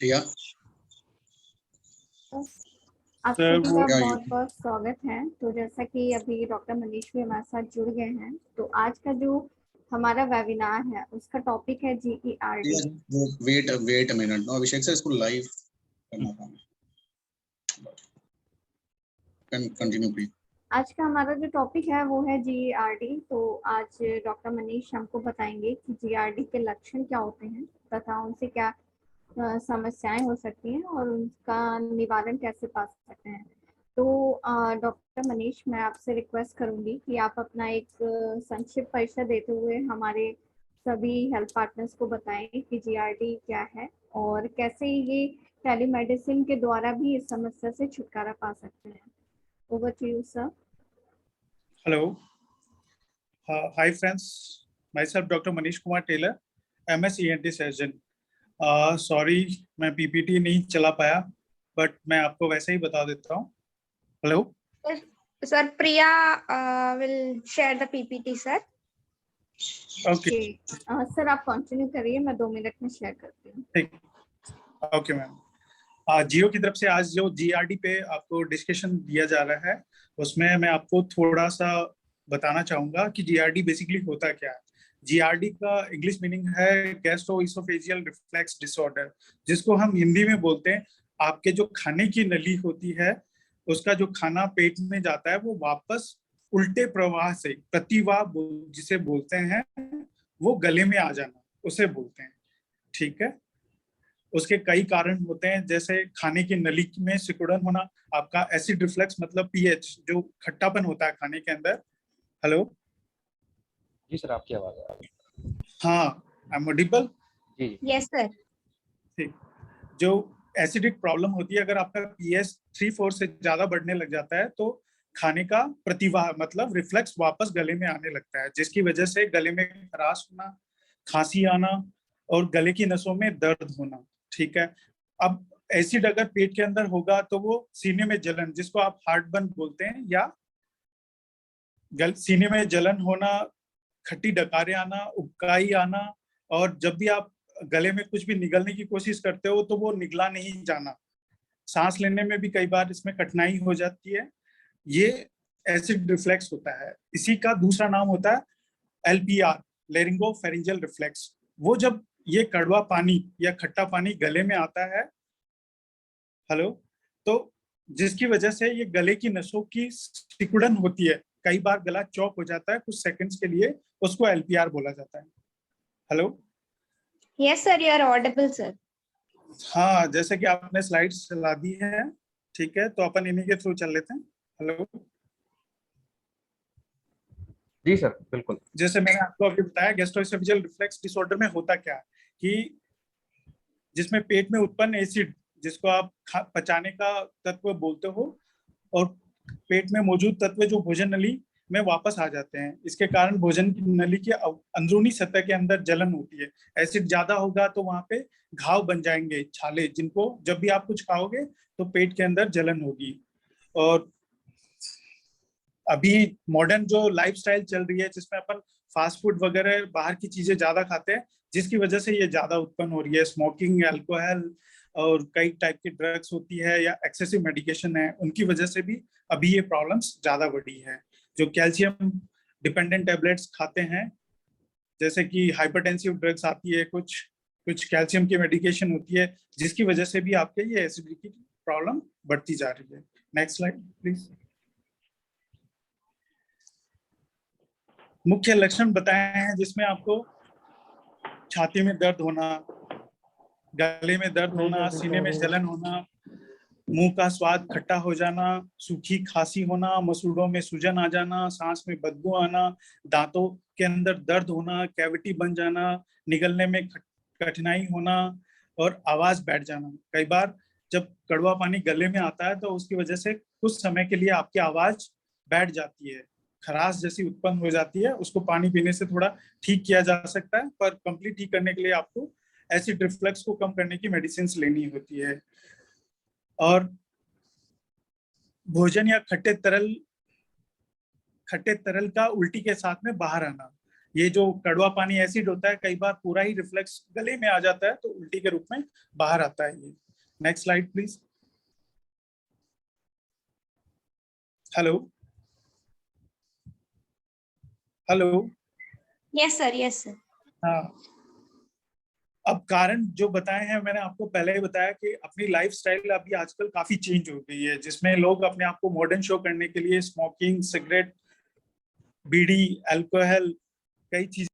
या आप सर, सभी का क्या बहुत बहुत स्वागत है। तो जैसा कि अभी डॉक्टर मनीष भी हमारे साथ जुड़ गए हैं, तो आज का जो हमारा वेबिनार है उसका टॉपिक है GERD। वेट मिनट नो अभिषेक सर, इसको लाइव करना था। Continue please. आज का हमारा जो टॉपिक है वो है GERD। तो आज डॉक्टर मनीष हमको बताएंगे कि GERD के लक्षण क्या होते हैं तथा उनसे क्या समस्याएं हो सकती हैं और उनका निवारण कैसे पा सकते हैं। तो डॉक्टर मनीष, मैं आपसे रिक्वेस्ट करूंगी कि आप अपना एक संक्षिप्त परिचय देते हुए हमारे सभी हेल्थ पार्टनर्स को बताएं कि GERD क्या है और कैसे ये टेलीमेडिसिन के द्वारा भी इस समस्या से छुटकारा पा सकते हैं। Over to you sir. hello. Hi friends, myself Dr. Manish Kumar Taylor, MS ENT surgeon. Sorry मैं पीपीटी नहीं चला पाया, बट मैं आपको वैसे ही बता देता हूँ। Hello sir, Priya will share the PPT sir. Okay sir आप कंटिन्यू करिए, मैं 2 मिनट में शेयर करती हूँ। ठीक ओके मैम। जियो की तरफ से आज जो GERD पे आपको डिस्कशन दिया जा रहा है उसमें मैं आपको थोड़ा सा बताना चाहूंगा कि GERD बेसिकली होता क्या है। GERD का इंग्लिश मीनिंग है गैस्ट्रोइसोफेजियल रिफ्लेक्स डिसऑर्डर, जिसको हम हिंदी में बोलते हैं आपके जो खाने की नली होती है उसका जो खाना पेट में जाता है वो वापस उल्टे प्रवाह से प्रतिवाह जिसे बोलते हैं वो गले में आ जाना उसे बोलते हैं। ठीक है, उसके कई कारण होते हैं, जैसे खाने की नली में सिकुड़न होना, आपका एसिड रिफ्लेक्स मतलब पीएच जो खट्टापन होता है खाने के अंदर। हेलो जी सर, आपकी आवाज आ रही है। हाँ, आई एम ऑडिबल। जी Yes sir. ठीक, जो एसिडिक प्रॉब्लम होती है, अगर आपका पीएच 3-4 से ज्यादा बढ़ने लग जाता है तो खाने का प्रतिवाह मतलब रिफ्लेक्स वापस गले में आने लगता है, जिसकी वजह से गले में खराश होना, खांसी आना और गले की नसों में दर्द होना। ठीक है, अब एसिड अगर पेट के अंदर होगा तो वो सीने में जलन, जिसको आप हार्टबर्न बोलते हैं, या सीने में जलन होना, खट्टी डकारें आना, उबकाई आना, और जब भी आप गले में कुछ भी निगलने की कोशिश करते हो तो वो निगला नहीं जाना, सांस लेने में भी कई बार इसमें कठिनाई हो जाती है। ये एसिड रिफ्लेक्स होता है। इसी का दूसरा नाम होता है LPR, लेरिंगोफेरिंजियल रिफ्लेक्स। वो जब ये कड़वा पानी या खट्टा पानी गले में आता है, हेलो, तो जिसकी वजह से ये गले की नसों की सिकुड़न होती है, कई बार गला चौक हो जाता है कुछ सेकंड्स के लिए, उसको LPR बोला जाता है। Hello Yes sir, you are audible sir. हाँ, जैसे कि आपने स्लाइड्स चला दी है, ठीक है, तो अपन इन्हीं के थ्रू चल लेते हैं। हेलो जी सर, बिल्कुल। जैसे मैंने आपको अभी बताया, गैस्ट्रोइसोफेजियल रिफ्लेक्स डिसऑर्डर में होता क्या है कि जिसमें पेट में उत्पन्न एसिड, जिसको आप पचाने का तत्व बोलते हो, और पेट में मौजूद तत्व जो भोजन नली में वापस आ जाते हैं, इसके कारण भोजन की नली की अंदरूनी सतह के अंदर जलन होती है। एसिड ज्यादा होगा तो वहां पे घाव बन जाएंगे, छाले, जिनको जब भी आप कुछ खाओगे तो पेट के अंदर जलन होगी। और अभी मॉडर्न जो लाइफस्टाइल चल रही है जिसमें अपन फास्ट फूड वगैरह बाहर की चीजें ज्यादा खाते हैं, जिसकी वजह से ये ज्यादा उत्पन्न हो रही है। स्मोकिंग, अल्कोहल और कई टाइप की ड्रग्स होती है या एक्सेसिव मेडिकेशन है, उनकी वजह से भी अभी ये प्रॉब्लम्स ज्यादा बढ़ी है। जो कैल्शियम डिपेंडेंट टेबलेट्स खाते हैं, जैसे कि हाइपरटेंसिव ड्रग्स आती है, कुछ कुछ कैल्शियम की मेडिकेशन होती है, जिसकी वजह से भी आपके ये एसिडिटी की प्रॉब्लम बढ़ती जा रही है। Next slide please. मुख्य लक्षण बताए हैं जिसमें आपको छाती में दर्द होना, गले में दर्द होना, सीने में जलन होना, मुंह का स्वाद खट्टा हो जाना, सूखी खांसी होना, मसूड़ों में सूजन आ जाना, सांस में बदबू आना, दांतों के अंदर दर्द होना, कैविटी बन जाना, निगलने में कठिनाई होना और आवाज बैठ जाना। कई बार जब कड़वा पानी गले में आता है तो उसकी वजह से कुछ समय के लिए आपकी आवाज बैठ जाती है, खराश जैसी उत्पन्न हो जाती है। उसको पानी पीने से थोड़ा ठीक किया जा सकता है, पर कंप्लीट ठीक करने के लिए आपको एसिड रिफ्लक्स को कम करने की मेडिसिन लेनी होती है। और भोजन या खट्टे तरल का उल्टी के साथ में बाहर आना, ये जो कड़वा पानी एसिड होता है, कई बार पूरा ही रिफ्लेक्स गले में आ जाता है, तो उल्टी के रूप में बाहर आता है ये। Next slide please. Hello hello. Yes, sir. Yes, sir. हाँ, अब कारण जो बताए हैं, मैंने आपको पहले ही बताया कि अपनी लाइफस्टाइल अभी आजकल काफी चेंज हो गई है, जिसमें लोग अपने आप को मॉडर्न शो करने के लिए स्मोकिंग, सिगरेट, बीड़ी, अल्कोहल, कई चीज।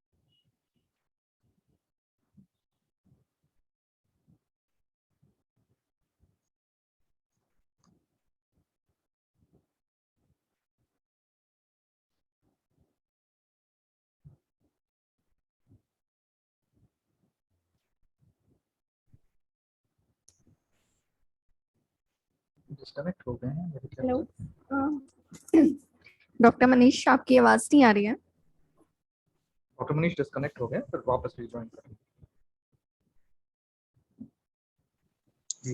डिस्कनेक्ट हो गए हैं मेरे ख्याल हेलो से। डॉक्टर मनीष, आपकी आवाज नहीं आ रही है। डॉक्टर मनीष डिस्कनेक्ट हो गए, फिर वापस रिज्वाइन करें।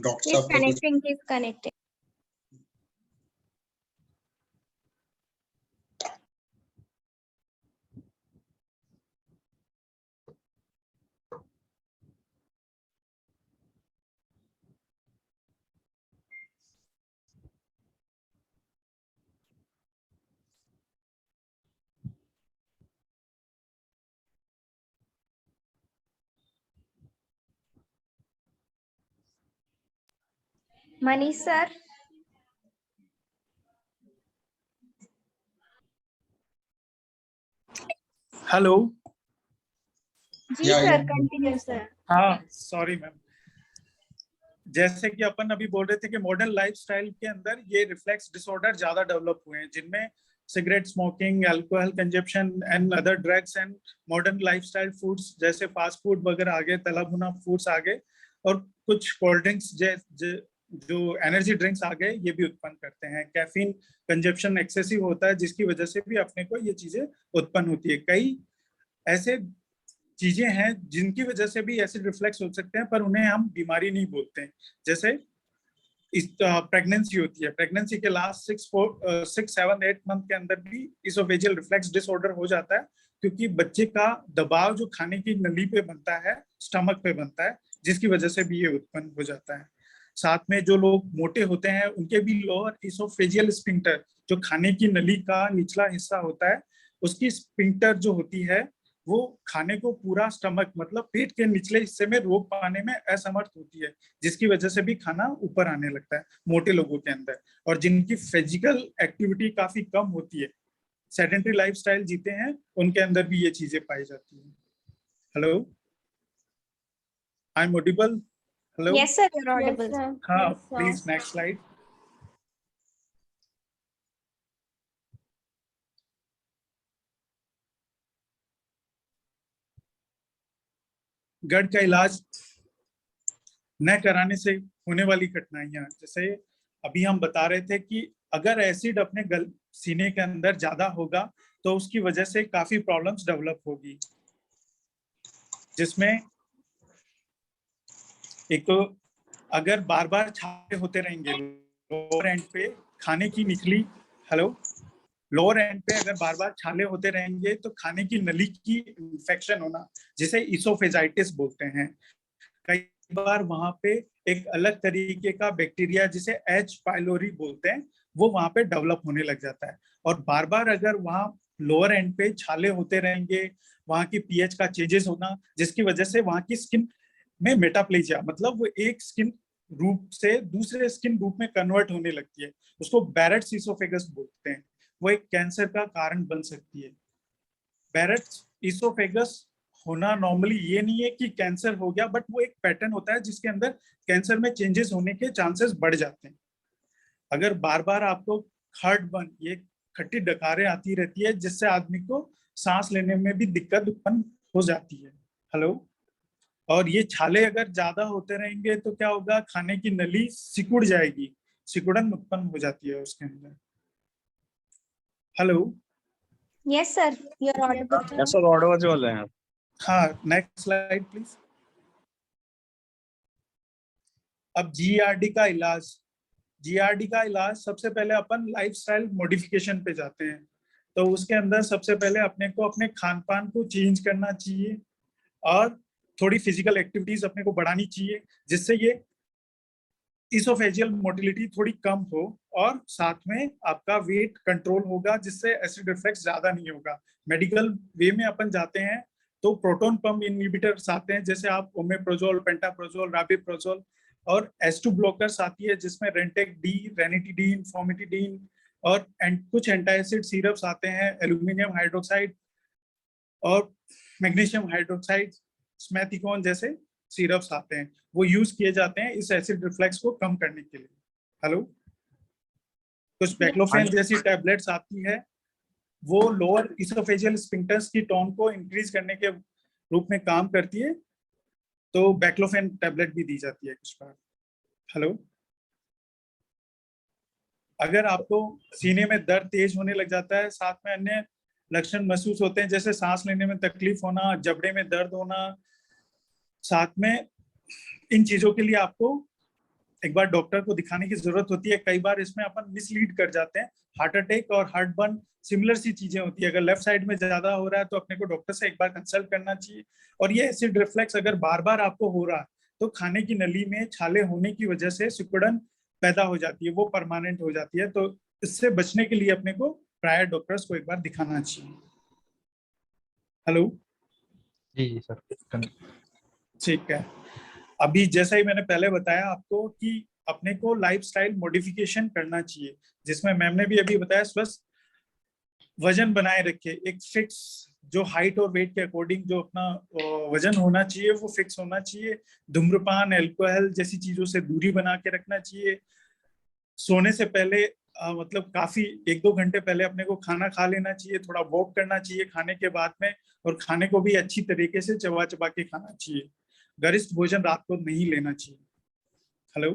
डॉक्टर He's साहब का कुछ connecting. He's connecting. Manish, sir. Hello. जी Yeah, sir, yeah. continue yes sir. Sir. हाँ सॉरी मैम, जैसे कि अपन अभी बोल रहे थे कि मॉडर्न लाइफस्टाइल के अंदर ये रिफ्लेक्स डिसऑर्डर ज्यादा डेवलप हुए हैं, जिनमें cigarette smoking, alcohol consumption and other drugs and modern lifestyle foods जैसे फास्ट फूड वगैरह आ गए, तला भुना फूड्स आ गए, और कुछ कोल्ड ड्रिंक्स जो एनर्जी ड्रिंक्स आ गए, ये भी उत्पन्न करते हैं। कैफीन कंजप्शन एक्सेसिव होता है, जिसकी वजह से भी अपने को ये चीजें उत्पन्न होती है। कई ऐसे चीजें हैं जिनकी वजह से भी एसिड रिफ्लेक्स हो सकते हैं, पर उन्हें हम बीमारी नहीं बोलते हैं। जैसे इस प्रेगनेंसी होती है, प्रेगनेंसी के लास्ट 6-7-8 मंथ के अंदर भी इसोफेजियल रिफ्लेक्स डिसऑर्डर हो जाता है, क्योंकि बच्चे का दबाव जो खाने की नली पे बनता है, स्टमक पे बनता है, जिसकी वजह से भी ये उत्पन्न हो जाता है। साथ में जो लोग मोटे होते हैं, उनके भी लोअर इसोफेजियल स्फिंक्टर, जो खाने की नली का निचला हिस्सा होता है, उसकी स्फिंक्टर जो होती है, वो खाने को पूरा स्टमक मतलब पेट के निचले हिस्से में रोक पाने में असमर्थ होती है, जिसकी वजह से भी खाना ऊपर आने लगता है मोटे लोगों के अंदर। और जिनकी फिजिकल एक्टिविटी काफी कम होती है, सेडेंटरी लाइफस्टाइल जीते हैं, उनके अंदर भी ये चीजें पाई जाती हैं। Hello, I am audible? Hello. Yes sir, you're yes audible. Sir. हाँ yes please sir. Next slide. Gut का इलाज न कराने से होने वाली कठिनाइयां, जैसे अभी हम बता रहे थे कि अगर एसिड अपने गल सीने के अंदर ज्यादा होगा, तो उसकी वजह से काफी प्रॉब्लम्स डेवलप होगी, जिसमें एक तो अगर बार बार छाले होते रहेंगे लोअर एंड पे खाने की निचली, हेलो, लोअर एंड पे अगर बार बार छाले होते रहेंगे, तो खाने की नली की इंफेक्शन होना, जिसे इसोफेजाइटिस बोलते हैं। कई बार वहां पे एक अलग तरीके का बैक्टीरिया, जिसे एच पाइलोरी बोलते हैं, वो वहां पे डेवलप होने लग जाता है। और बार बार अगर वहां लोअर एंड पे छाले होते रहेंगे, वहां की पीएच का चेंजेस होना, जिसकी वजह से वहां की स्किन में मेटाप्लेजिया, मतलब वो एक स्किन रूप से दूसरे स्किन रूप में कन्वर्ट होने लगती है, उसको बैरेट्स इसोफेगस बोलते हैं। वो एक कैंसर का कारण बन सकती है। बैरेट्स इसोफेगस होना नॉर्मली ये नहीं है कि कैंसर हो गया, बट वो एक पैटर्न होता है जिसके अंदर कैंसर में चेंजेस होने के चांसेस बढ़ जाते हैं। अगर बार बार आपको हार्ट बर्न, ये खट्टी डकारें आती रहती है, जिससे आदमी को सांस लेने में भी दिक्कत उत्पन्न हो जाती है। हेलो, और ये छाले अगर ज्यादा होते रहेंगे, तो क्या होगा, खाने की नली सिकुड़ जाएगी, सिकुड़न उत्पन्न हो जाती है उसके अंदर। Hello. Yes sir, you're audible. Yes, sir, Audible वाले हैं आप। हाँ नेक्स्ट स्लाइड प्लीज। अब जीआरडी का इलाज, जीआरडी का इलाज सबसे पहले अपन लाइफस्टाइल मॉडिफिकेशन पे जाते हैं। तो उसके अंदर सबसे पहले अपने को अपने खान पान को चेंज करना चाहिए और थोड़ी फिजिकल एक्टिविटीज अपने को बढ़ानी चाहिए, जिससे ये इसोफेजियल मोटिलिटी थोड़ी कम हो और साथ में आपका वेट कंट्रोल होगा, जिससे एसिड रिफ्लक्स ज्यादा नहीं होगा। मेडिकल वे में अपन जाते हैं तो प्रोटॉन पंप इनहिबिटर्स आते हैं, जैसे आप ओमेप्रोजोल, पेंटाप्रोजोल, राबिप्रोजोल, और H2 ब्लॉकर्स आती है जिसमें रेंटेक डी, रेनिटिडीन, फॉर्मिटिडीन, और कुछ एंटासिड सिरप्स आते हैं, एल्यूमिनियम हाइड्रोक्साइड और मैग्नीशियम हाइड्रोक्साइड, स्मेथिकोन जैसे सिरप्स आते हैं, वो यूज किए जाते हैं इस एसिड रिफ्लेक्स को कम करने के लिए। हेलो, कुछ बैक्लोफेन जैसी टैबलेट्स आती है, वो लोअर इसोफेजियल स्फिंक्टर्स की टोन को इंक्रीज करने के रूप में काम करती है, तो बैक्लोफेन टैबलेट भी दी जाती है कुछ बार। हेलो, अगर आपको सीने में दर्द तेज होने लग जाता है, साथ में अन्य लक्षण महसूस होते हैं जैसे सांस लेने में तकलीफ होना, जबड़े में दर्द होना, साथ में इन चीजों के लिए आपको एक बार डॉक्टर को दिखाने की जरूरत होती है। कई बार इसमें अपन मिसलीड कर जाते हैं, हार्ट अटैक और हार्ट बर्न सिमिलर सी चीजें होती है। अगर लेफ्ट साइड में ज्यादा हो रहा है तो अपने को डॉक्टर से एक बार कंसल्ट करना चाहिए। और ये एसिड रिफ्लेक्स अगर बार बार आपको हो रहा है तो खाने की नली में छाले होने की वजह से सिकुड़न पैदा हो जाती है, वो परमानेंट हो जाती है, तो इससे बचने के लिए अपने को प्रायर डॉक्टर्स को एक बार दिखाना चाहिए। हेलो जी जी सर, ठीक है। अभी जैसा ही मैंने पहले बताया आपको कि अपने को लाइफस्टाइल मॉडिफिकेशन करना चाहिए, जिसमें मैम ने भी अभी बताया स्वस्थ वजन बनाए रखे, एक फिक्स जो हाइट और वेट के अकॉर्डिंग जो अपना वजन होना चाहिए वो फिक्स होना चाहिए। धूम्रपान, अल्कोहल जैसी चीजों से दूरी बना के रखना चाहिए। सोने से पहले मतलब काफी 1-2 घंटे पहले अपने को खाना खा लेना चाहिए, थोड़ा वॉक करना चाहिए खाने के बाद में, और खाने को भी अच्छी तरीके से चबा चबा के खाना चाहिए। गरिष्ठ भोजन रात को नहीं लेना चाहिए। हेलो,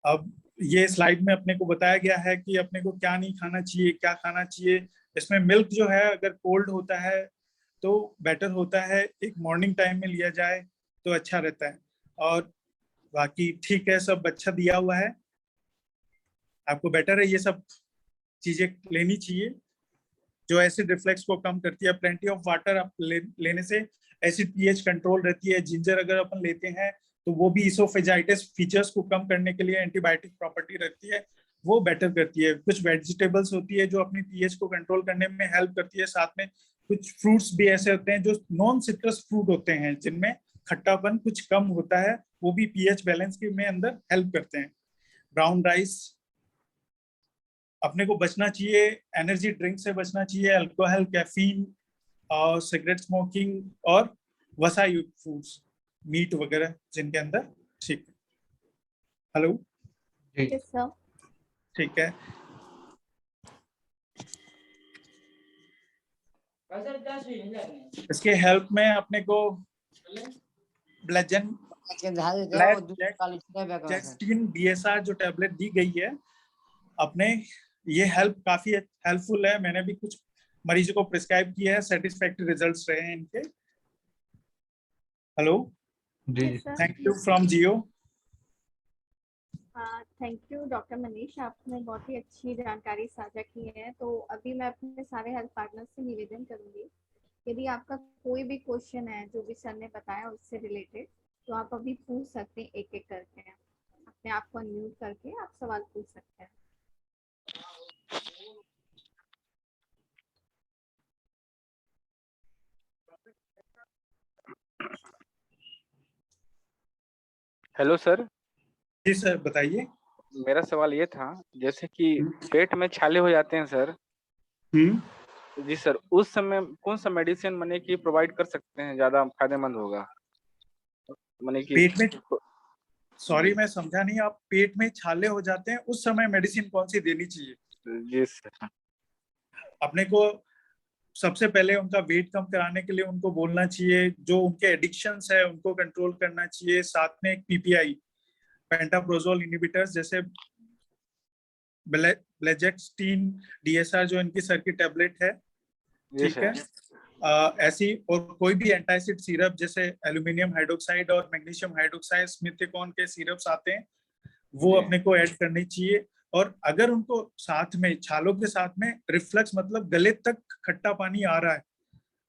अब ये स्लाइड में अपने को बताया गया है कि अपने को क्या नहीं खाना चाहिए, क्या खाना चाहिए। इसमें मिल्क जो है अगर कोल्ड होता है तो बेटर होता है, एक मॉर्निंग टाइम में लिया जाए तो अच्छा रहता है। और बाकी ठीक है, सब अच्छा दिया हुआ है, आपको बेटर है ये सब चीजें लेनी चाहिए जो एसिड रिफ्लेक्स को कम करती है। प्लेंटी ऑफ वाटर आप लेने से एसिड पीएच कंट्रोल रहती है। जिंजर अगर अपन लेते हैं तो वो भी इसोफेजाइटिस फीचर्स को कम करने के लिए एंटीबायोटिक प्रॉपर्टी रखती है, वो बेटर करती है। कुछ वेजिटेबल्स होती है जो अपनी पीएच को कंट्रोल करने में हेल्प करती है। साथ में कुछ फ्रूट्स भी ऐसे होते हैं जो नॉन सिट्रस फ्रूट होते हैं, जिनमें खट्टापन कुछ कम होता है, वो भी पीएच बैलेंस के में अंदर हेल्प करते हैं। ब्राउन राइस, अपने को बचना चाहिए एनर्जी ड्रिंक से बचना चाहिए, अल्कोहल, कैफीन और सिगरेट स्मोकिंग और वसा युक्त फूड्स, मीट वगैरह जिनके अंदर। ठीक है, हेलो यस सर, ठीक है। इसके हेल्प में अपने को ब्लेजेस्टीन DSR जो टैबलेट दी गई है अपने, ये हेल्प काफी हेल्पफुल है। मैंने भी कुछ मरीजों को प्रिस्क्राइब किया है, सेटिस्फैक्टरी रिजल्ट्स रहे हैं इनके। हेलो जी thank you from Jio. Thank you doctor Manish, आपने बहुत ही अच्छी जानकारी साझा की है। तो अभी मैं अपने सारे हेल्थ पार्टनर्स से निवेदन करूंगी, यदि आपका कोई भी क्वेश्चन है जो भी सर ने बताया उससे रिलेटेड, तो आप अभी पूछ सकते हैं एक एक करके, अपने आप को अनम्यूट करके आप सवाल पूछ सकते हैं। Hello sir. जी सर बताइए। मेरा सवाल ये था, जैसे कि पेट में छाले हो जाते हैं सर। जी सर, उस समय कौन सा मेडिसिन माने कि प्रोवाइड कर सकते हैं, ज्यादा फायदेमंद होगा माने कि पेट में, सॉरी मैं समझा नहीं, आप पेट में छाले हो जाते हैं उस समय मेडिसिन कौन सी देनी चाहिए? जी सर। अपने को सबसे पहले उनका वेट कम कराने के लिए उनको बोलना चाहिए, जो उनके एडिक्शंस है उनको कंट्रोल करना चाहिए। साथ में एक PPI, पेंटाप्रोजोल इनहिबिटर्स जैसे ब्लेजेस्टीन DSR जो इनकी सर की टैबलेट है, ठीक है। ऐसी और कोई भी एंटासिड सिरप जैसे एल्यूमिनियम हाइड्रोक्साइड और मैग्नीशियम हाइड्रोक्साइड, स्मिथिकोन के सिरप्स आते हैं, वो अपने को ऐड करनी चाहिए। और अगर उनको साथ में छालों के साथ में रिफ्लक्स मतलब गले तक खट्टा पानी आ रहा है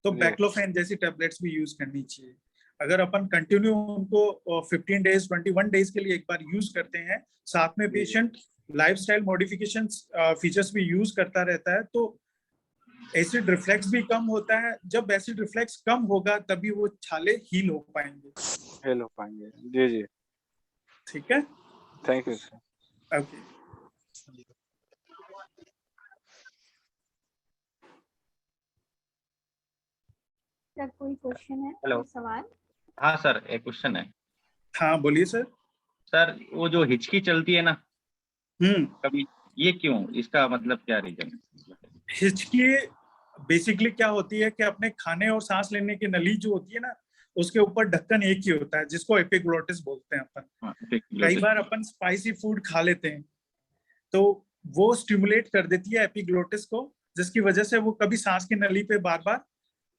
तो बैक्लोफेन जैसी टेबलेट्स भी यूज करनी चाहिए। अगर अपन कंटिन्यू उनको 15 डेज 21 डेज के लिए एक बार यूज करते हैं, साथ में पेशेंट लाइफस्टाइल मॉडिफिकेशंस फीचर्स भी यूज करता रहता है, तो एसिड रिफ्लेक्स भी कम होता है। जब एसिड रिफ्लेक्स कम होगा तभी वो छाले हील हो पाएंगे। जी जी, ठीक है, thank you sir. Okay. Sir कोई क्वेश्चन है? हेलो। कोई सवाल? हाँ सर, एक क्वेश्चन है। हाँ बोलिए सर। सर वो जो हिचकी चलती है ना हम्म, कभी, ये क्यों, इसका मतलब क्या रीजन है? हिचकी बेसिकली क्या होती है कि अपने खाने और सांस लेने की नली जो होती है ना, उसके ऊपर ढक्कन एक ही होता है जिसको एपिग्लोटिस बोलते हैं अपन। हाँ, कई बार अपन स्पाइसी फूड खा लेते हैं तो वो स्टिमुलेट कर देती है एपिग्लोटिस को, जिसकी वजह से वो कभी सांस की नली पे बार बार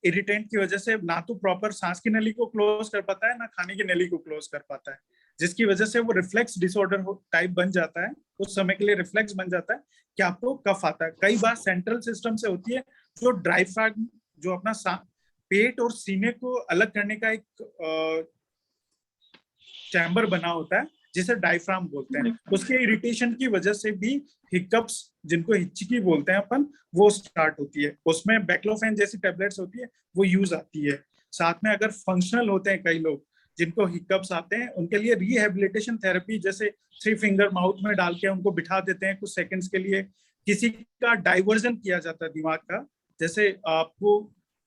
इरिटेंट की वजह से ना तो प्रॉपर सांस की नली को क्लोज कर पाता है ना खाने की नली को क्लोज कर पाता है, जिसकी वजह से वो रिफ्लेक्स डिसऑर्डर टाइप बन जाता है। उस समय के लिए रिफ्लेक्स बन जाता है कि आपको कफ आता है। कई बार सेंट्रल सिस्टम से होती है जो ड्राइफ्राम, जो अपना पेट और सीने को अलग करने का एक चैम्बर बना होता है जिसे डायफ्राम बोलते हैं, उसके इरिटेशन की वजह से भी हिकअप्स, जिनको हिचकी बोलते हैं अपन, वो स्टार्ट होती है। उसमें बैक्लोफेन जैसी टेबलेट्स होती है वो यूज आती है। साथ में अगर फंक्शनल होते हैं कई लोग जिनको हिकअप्स आते हैं, उनके लिए रिहेबिलिटेशन थेरेपी जैसे 3 फिंगर माउथ में डाल के उनको बिठा देते हैं कुछ सेकंड्स के लिए। किसी का डाइवर्जन किया जाता है दिमाग का, जैसे आपको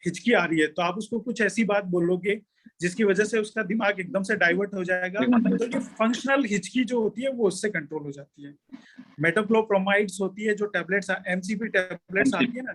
हिचकी आ रही है तो आप उसको कुछ ऐसी बात बोलोगे जिसकी वजह से उसका दिमाग एकदम से डाइवर्ट हो जाएगा, तो ये फंक्शनल हिचकी जो होती है वो उससे कंट्रोल हो जाती है। मेटोक्लोप्रोमाइड्स होती है जो टेबलेट्स, एमसीपी टेबलेट्स आती है ना,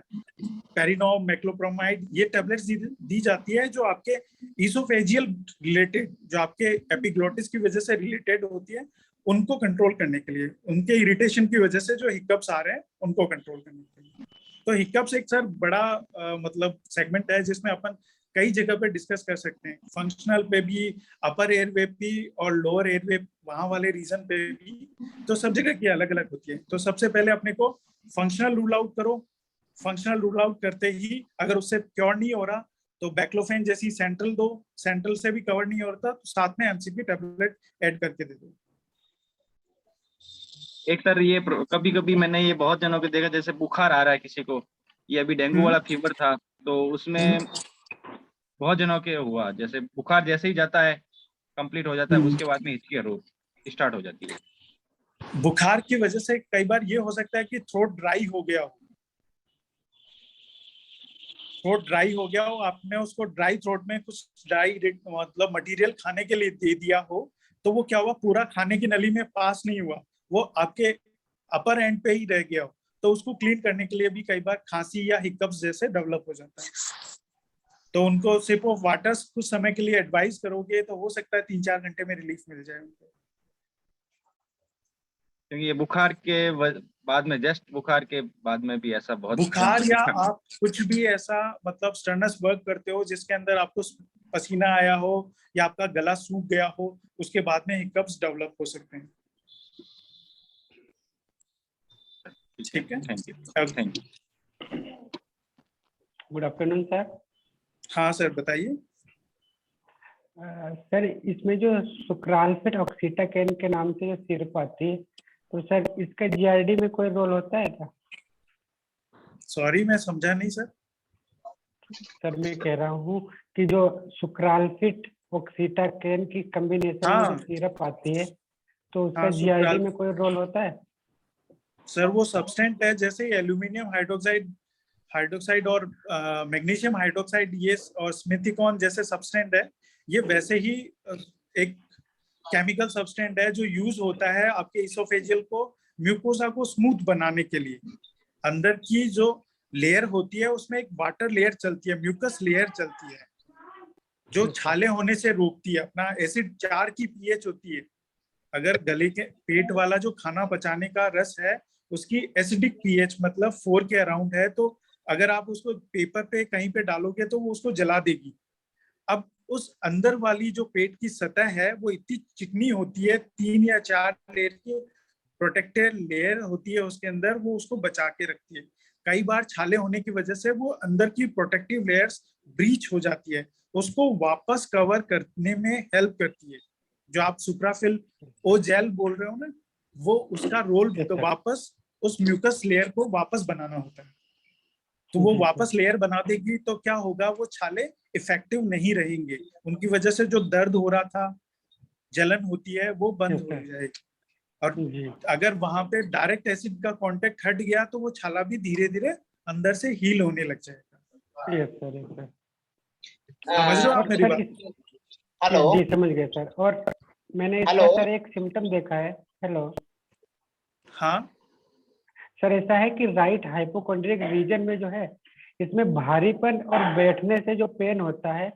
पेरिनोम, मेक्लोप्रोमाइड, ये टेबलेट्स दी जाती है जो आपके इसोफेजियल रिलेटेड, जो आपके एपिग्लोटिस की वजह से रिलेटेड होती है, उनको कंट्रोल करने के लिए, उनके इरिटेशन की वजह से जो हिकअप्स आ रहे हैं उनको कंट्रोल करने के लिए। तो हिकअप्स एक सर बड़ा मतलब सेगमेंट है जिसमें अपन कई जगह पे डिस्कस कर सकते हैं, फंक्शनल पे भी, अपर एयरवे भी और लोअर एयरवे वहां वाले रीजन पे भी, तो सब जगह की अलग अलग होती है। तो सबसे पहले अपने को फंक्शनल रूल आउट करो। फंक्शनल रूल आउट करते ही अगर उससे क्योर नहीं हो रहा तो बैक्लोफेन जैसी सेंट्रल दो, सेंट्रल से भी कवर नहीं होता तो साथ में एमसीपी टेबलेट ऐड करके दे दो। एक सर ये कभी कभी मैंने ये बहुत जनों को देखा, जैसे बुखार आ रहा है किसी को, ये अभी डेंगू वाला फीवर था तो उसमें बहुत जनों के हुआ, जैसे बुखार जैसे ही जाता है कंप्लीट हो जाता है, उसके बाद में हिचकी रोग स्टार्ट हो जाती है। बुखार की वजह से कई बार ये हो सकता है कि थ्रोट ड्राई हो गया हो, थ्रोट ड्राई हो गया हो, आपने उसको ड्राई थ्रोट में कुछ ड्राई मतलब मटेरियल खाने के लिए दे दिया हो, तो वो क्या हुआ, पूरा खाने की नली में पास नहीं हुआ, वो आपके अपर एंड पे ही रह गया हो, तो उसको क्लीन करने के लिए भी कई बार खांसी या हिकअप्स जैसे डेवलप हो जाता है। तो उनको सिप ऑफ वाटर कुछ समय के लिए एडवाइस करोगे तो हो सकता है 3-4 घंटे में रिलीफ मिल जाए उनको। क्योंकि ये बुखार के बाद में, जस्ट बुखार के बाद में भी ऐसा बहुत बुखार या आप कुछ भी ऐसा मतलब स्टर्नस वर्क करते हो जिसके अंदर आपको पसीना आया हो या आपका गला सूख गया हो, उसके बाद में हिकअप्स डेवलप हो सकते हैं। ठीक है, thank you. Good afternoon sir. हाँ सर बताइए। सर इसमें जो सुक्राल्फेट ऑक्सीटाकेन के नाम से जो सिरप आती है, तो सर इसका जीआरडी में कोई रोल होता है क्या? सॉरी मैं समझा नहीं सर। सर मैं कह रहा हूँ कि जो सुक्राल्फेट ऑक्सीटाकेन की कॉम्बिनेशन में जो सिरप आती है तो उसका जीआरडी में कोई रोल होता है? सर वो सब्सटेंट है जैसे एल्यूमिनियम हाइड्रोक्साइड और मैग्नीशियम हाइड्रोक्साइड, ये और स्मिथिकॉन जैसे सब्सटेंट है, ये वैसे ही एक केमिकल सब्सटेंट है जो यूज होता है आपके इसोफेजियल को, म्यूकोसा को स्मूथ बनाने के लिए। अंदर की जो लेयर होती है उसमें एक वाटर लेयर चलती है, म्यूकस लेयर चलती है जो छाले होने से रोकती है। अपना एसिड 4 की पीएच होती है। अगर गले के पेट वाला जो खाना पचाने का रस है उसकी एसिडिक पीएच मतलब 4 के अराउंड है, तो अगर आप उसको पेपर पे कहीं पे डालोगे तो वो उसको जला देगी। अब उस अंदर वाली जो पेट की सतह है वो इतनी चिकनी होती है, 3 या 4 लेयर की, प्रोटेक्टेड लेयर होती है उसके अंदर, वो उसको बचा के रखती है। कई बार छाले होने की वजह से वो अंदर की प्रोटेक्टिव लेयर्स ब्रीच हो जाती है, उसको वापस कवर करने में हेल्प करती है। जो आप सुप्राफिल ओ जेल बोल रहे हो ना, वो उसका रोल तो वापस उस म्यूकस लेयर को वापस बनाना होता है। तो वो वापस लेयर बना देगी तो क्या होगा, वो छाले इफेक्टिव नहीं रहेंगे, उनकी वजह से जो दर्द हो रहा था, जलन होती है, वो बंद हो जाएगी। और अगर वहां पे डायरेक्ट एसिड का कांटेक्ट हट गया तो वो छाला भी धीरे धीरे अंदर से हील होने लग जाएगा। Yes sir. समझ रहे हो आप मेरी बात? हेलो जी समझ गए सर। और मैंने इसका हेलो सर एक सिम्टम देखा है। हेलो हाँ सर, ऐसा है कि राइट हाइपोकॉन्ड्रियक रीजन में जो है, इसमें भारीपन और बैठने से जो पेन होता है,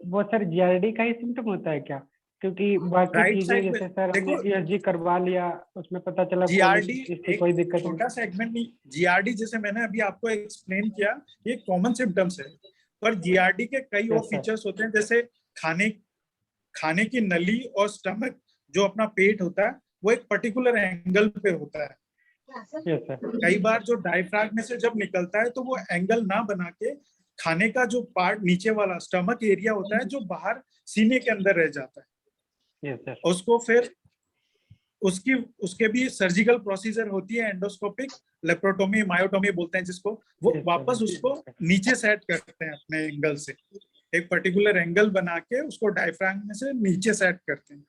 वो सर जीआरडी का ही सिम्टम होता है क्या? क्योंकि बाकी राइट चीजें साइड जैसे में सर हमने देखो, ईएसजी करवा लिया, उसमें पता चला जीआरडी इसकी एक कोई दिक्कत छोटा नहीं। सेगमेंट नहीं। जीआरडी जैसे मैंने अभी आपको एक्सप्लेन किया, ये कॉमन सिम्टम्स है, पर जीआरडी के कई और Yes, sir. फीचर्स होते हैं, जैसे खाने की नली और स्टमक, जो अपना पेट होता है, वो एक पर्टिकुलर एंगल पे होता है। Yes, sir. कई बार जो डायफ्राम में से जब निकलता है तो वो एंगल ना बना के खाने का जो पार्ट नीचे वाला स्टमक एरिया होता है, जो बाहर सीने के अंदर रह जाता है, Yes, sir. उसको फिर उसके भी सर्जिकल प्रोसीजर होती है, एंडोस्कोपिक लेप्रोटोमी, मायोटोमी बोलते हैं जिसको, वो Yes, sir. वापस उसको नीचे सेट करते हैं अपने एंगल से, एक पर्टिकुलर एंगल बना के उसको डायफ्राम में से नीचे सेट करते हैं।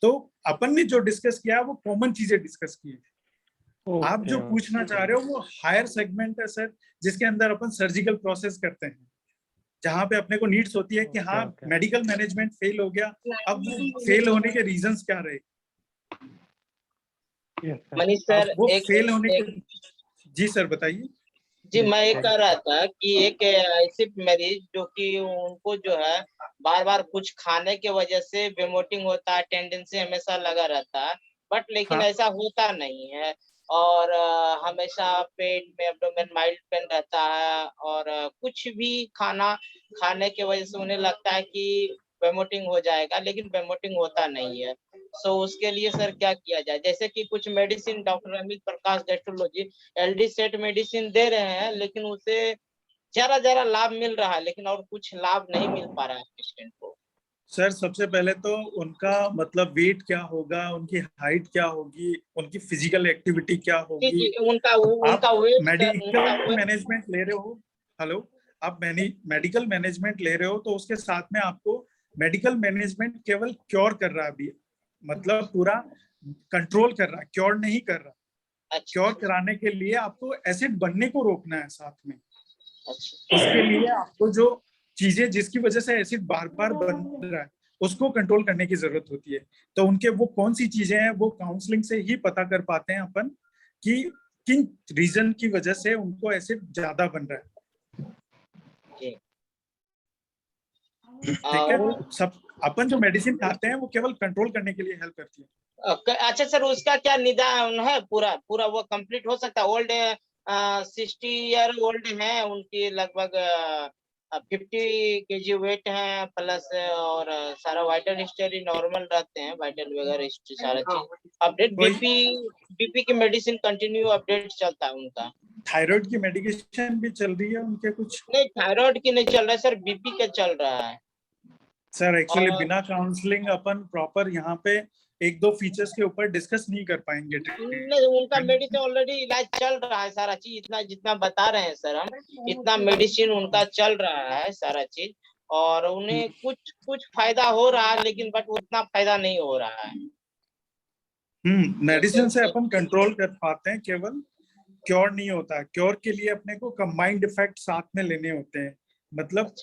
तो अपन ने जो डिस्कस किया वो कॉमन चीजें डिस्कस की है। आप जो पूछना चाह रहे हो वो हायर सेगमेंट है सर, जिसके अंदर अपन सर्जिकल प्रोसेस करते हैं, जहां पे अपने को नीड्स होती है कि हाँ मेडिकल मैनेजमेंट फेल हो गया, अब फेल होने के रीजंस क्या रहे। मनीष सर, वो एक फेल होने के, जी सर बताइए। जी मैं ये कह रहा था कि एक ऐसे मरीज जो कि उनको जो है बार बार कुछ खाने के वजह से वोमिटिंग होता है, टेंडेंसी हमेशा लगा रहता है, बट लेकिन हाँ। ऐसा होता नहीं है, और हमेशा पेट में एब्डोमेन माइल्ड पेन रहता है, और कुछ भी खाना खाने के वजह से उन्हें लगता है कि वोमिटिंग हो जाएगा, लेकिन वोमिटिंग होता नहीं है। सो उसके लिए सर क्या किया जाए? जैसे कि कुछ मेडिसिन डॉक्टर अमित प्रकाश गैस्ट्रोलॉजी एलडी सेट मेडिसिन दे रहे हैं, लेकिन उसे जरा जरा लाभ मिल रहा है, लेकिन और कुछ लाभ नहीं मिल पा रहा है पेशेंट को। सर सबसे पहले तो उनका मतलब वेट क्या होगा, उनकी हाइट क्या होगी, उनकी फिजिकल एक्टिविटी क्या होगी। उनका वेट मेडिकल मैनेजमेंट ले रहे हो, हेलो, आप मेडिकल मैनेजमेंट ले रहे हो तो उसके साथ में आपको मेडिकल मैनेजमेंट केवल क्योर कर रहा है अभी, मतलब पूरा कंट्रोल कर रहा है, क्योर नहीं कर रहा। अच्छा। क्योर कराने के लिए आपको एसिड बनने को रोकना है साथ में। अच्छा। उसके लिए आपको जो चीजें जिसकी वजह से एसिड बार बार बन रहा है उसको कंट्रोल करने की जरूरत होती है। तो उनके वो कौन सी चीजें हैं वो काउंसलिंग से ही पता कर पाते हैं अपन कि किन रीजन की वजह से उनको एसिड ज्यादा बन रहा है। ठीक है, सब अपन जो मेडिसिन खाते हैं वो केवल कंट्रोल करने के लिए हेल्प करती है। अच्छा सर, उसका क्या निदान है? पूरा पूरा वो कंप्लीट हो सकता है? ओल्ड 60 ईयर ओल्ड है, उनकी लगभग 50 केजी वेट है प्लस, और सारा वाइटल हिस्ट्री नॉर्मल रहते हैं, वाइटल वगैरह हिस्ट्री सारा चीज अपडेट। बीपी की मेडिसिन कंटिन्यू अपडेट चलता है उनका। थायराइड की मेडिकेशन भी चल रही है उनके कुछ? नहीं, थायराइड की नहीं चल रहा है सर, बीपी का चल रहा है सर। एक्चुअली बिना काउंसलिंग अपन प्रॉपर यहाँ पे एक दो फीचर्स के ऊपर डिस्कस नहीं कर पाएंगे। नहीं, उनका मेडिसिन ऑलरेडी इलाज चल रहा है, सारा चीज इतना जितना बता रहे हैं सर हम, इतना मेडिसिन उनका चल रहा है सारा चीज, और उन्हें कुछ फायदा हो रहा है, लेकिन बट उतना फायदा नहीं हो रहा है। मेडिसिन से अपन कंट्रोल कर पाते हैं, केवल क्योर नहीं होता। क्योर के लिए अपने को कंबाइंड इफेक्ट साथ में लेने होते हैं, मतलब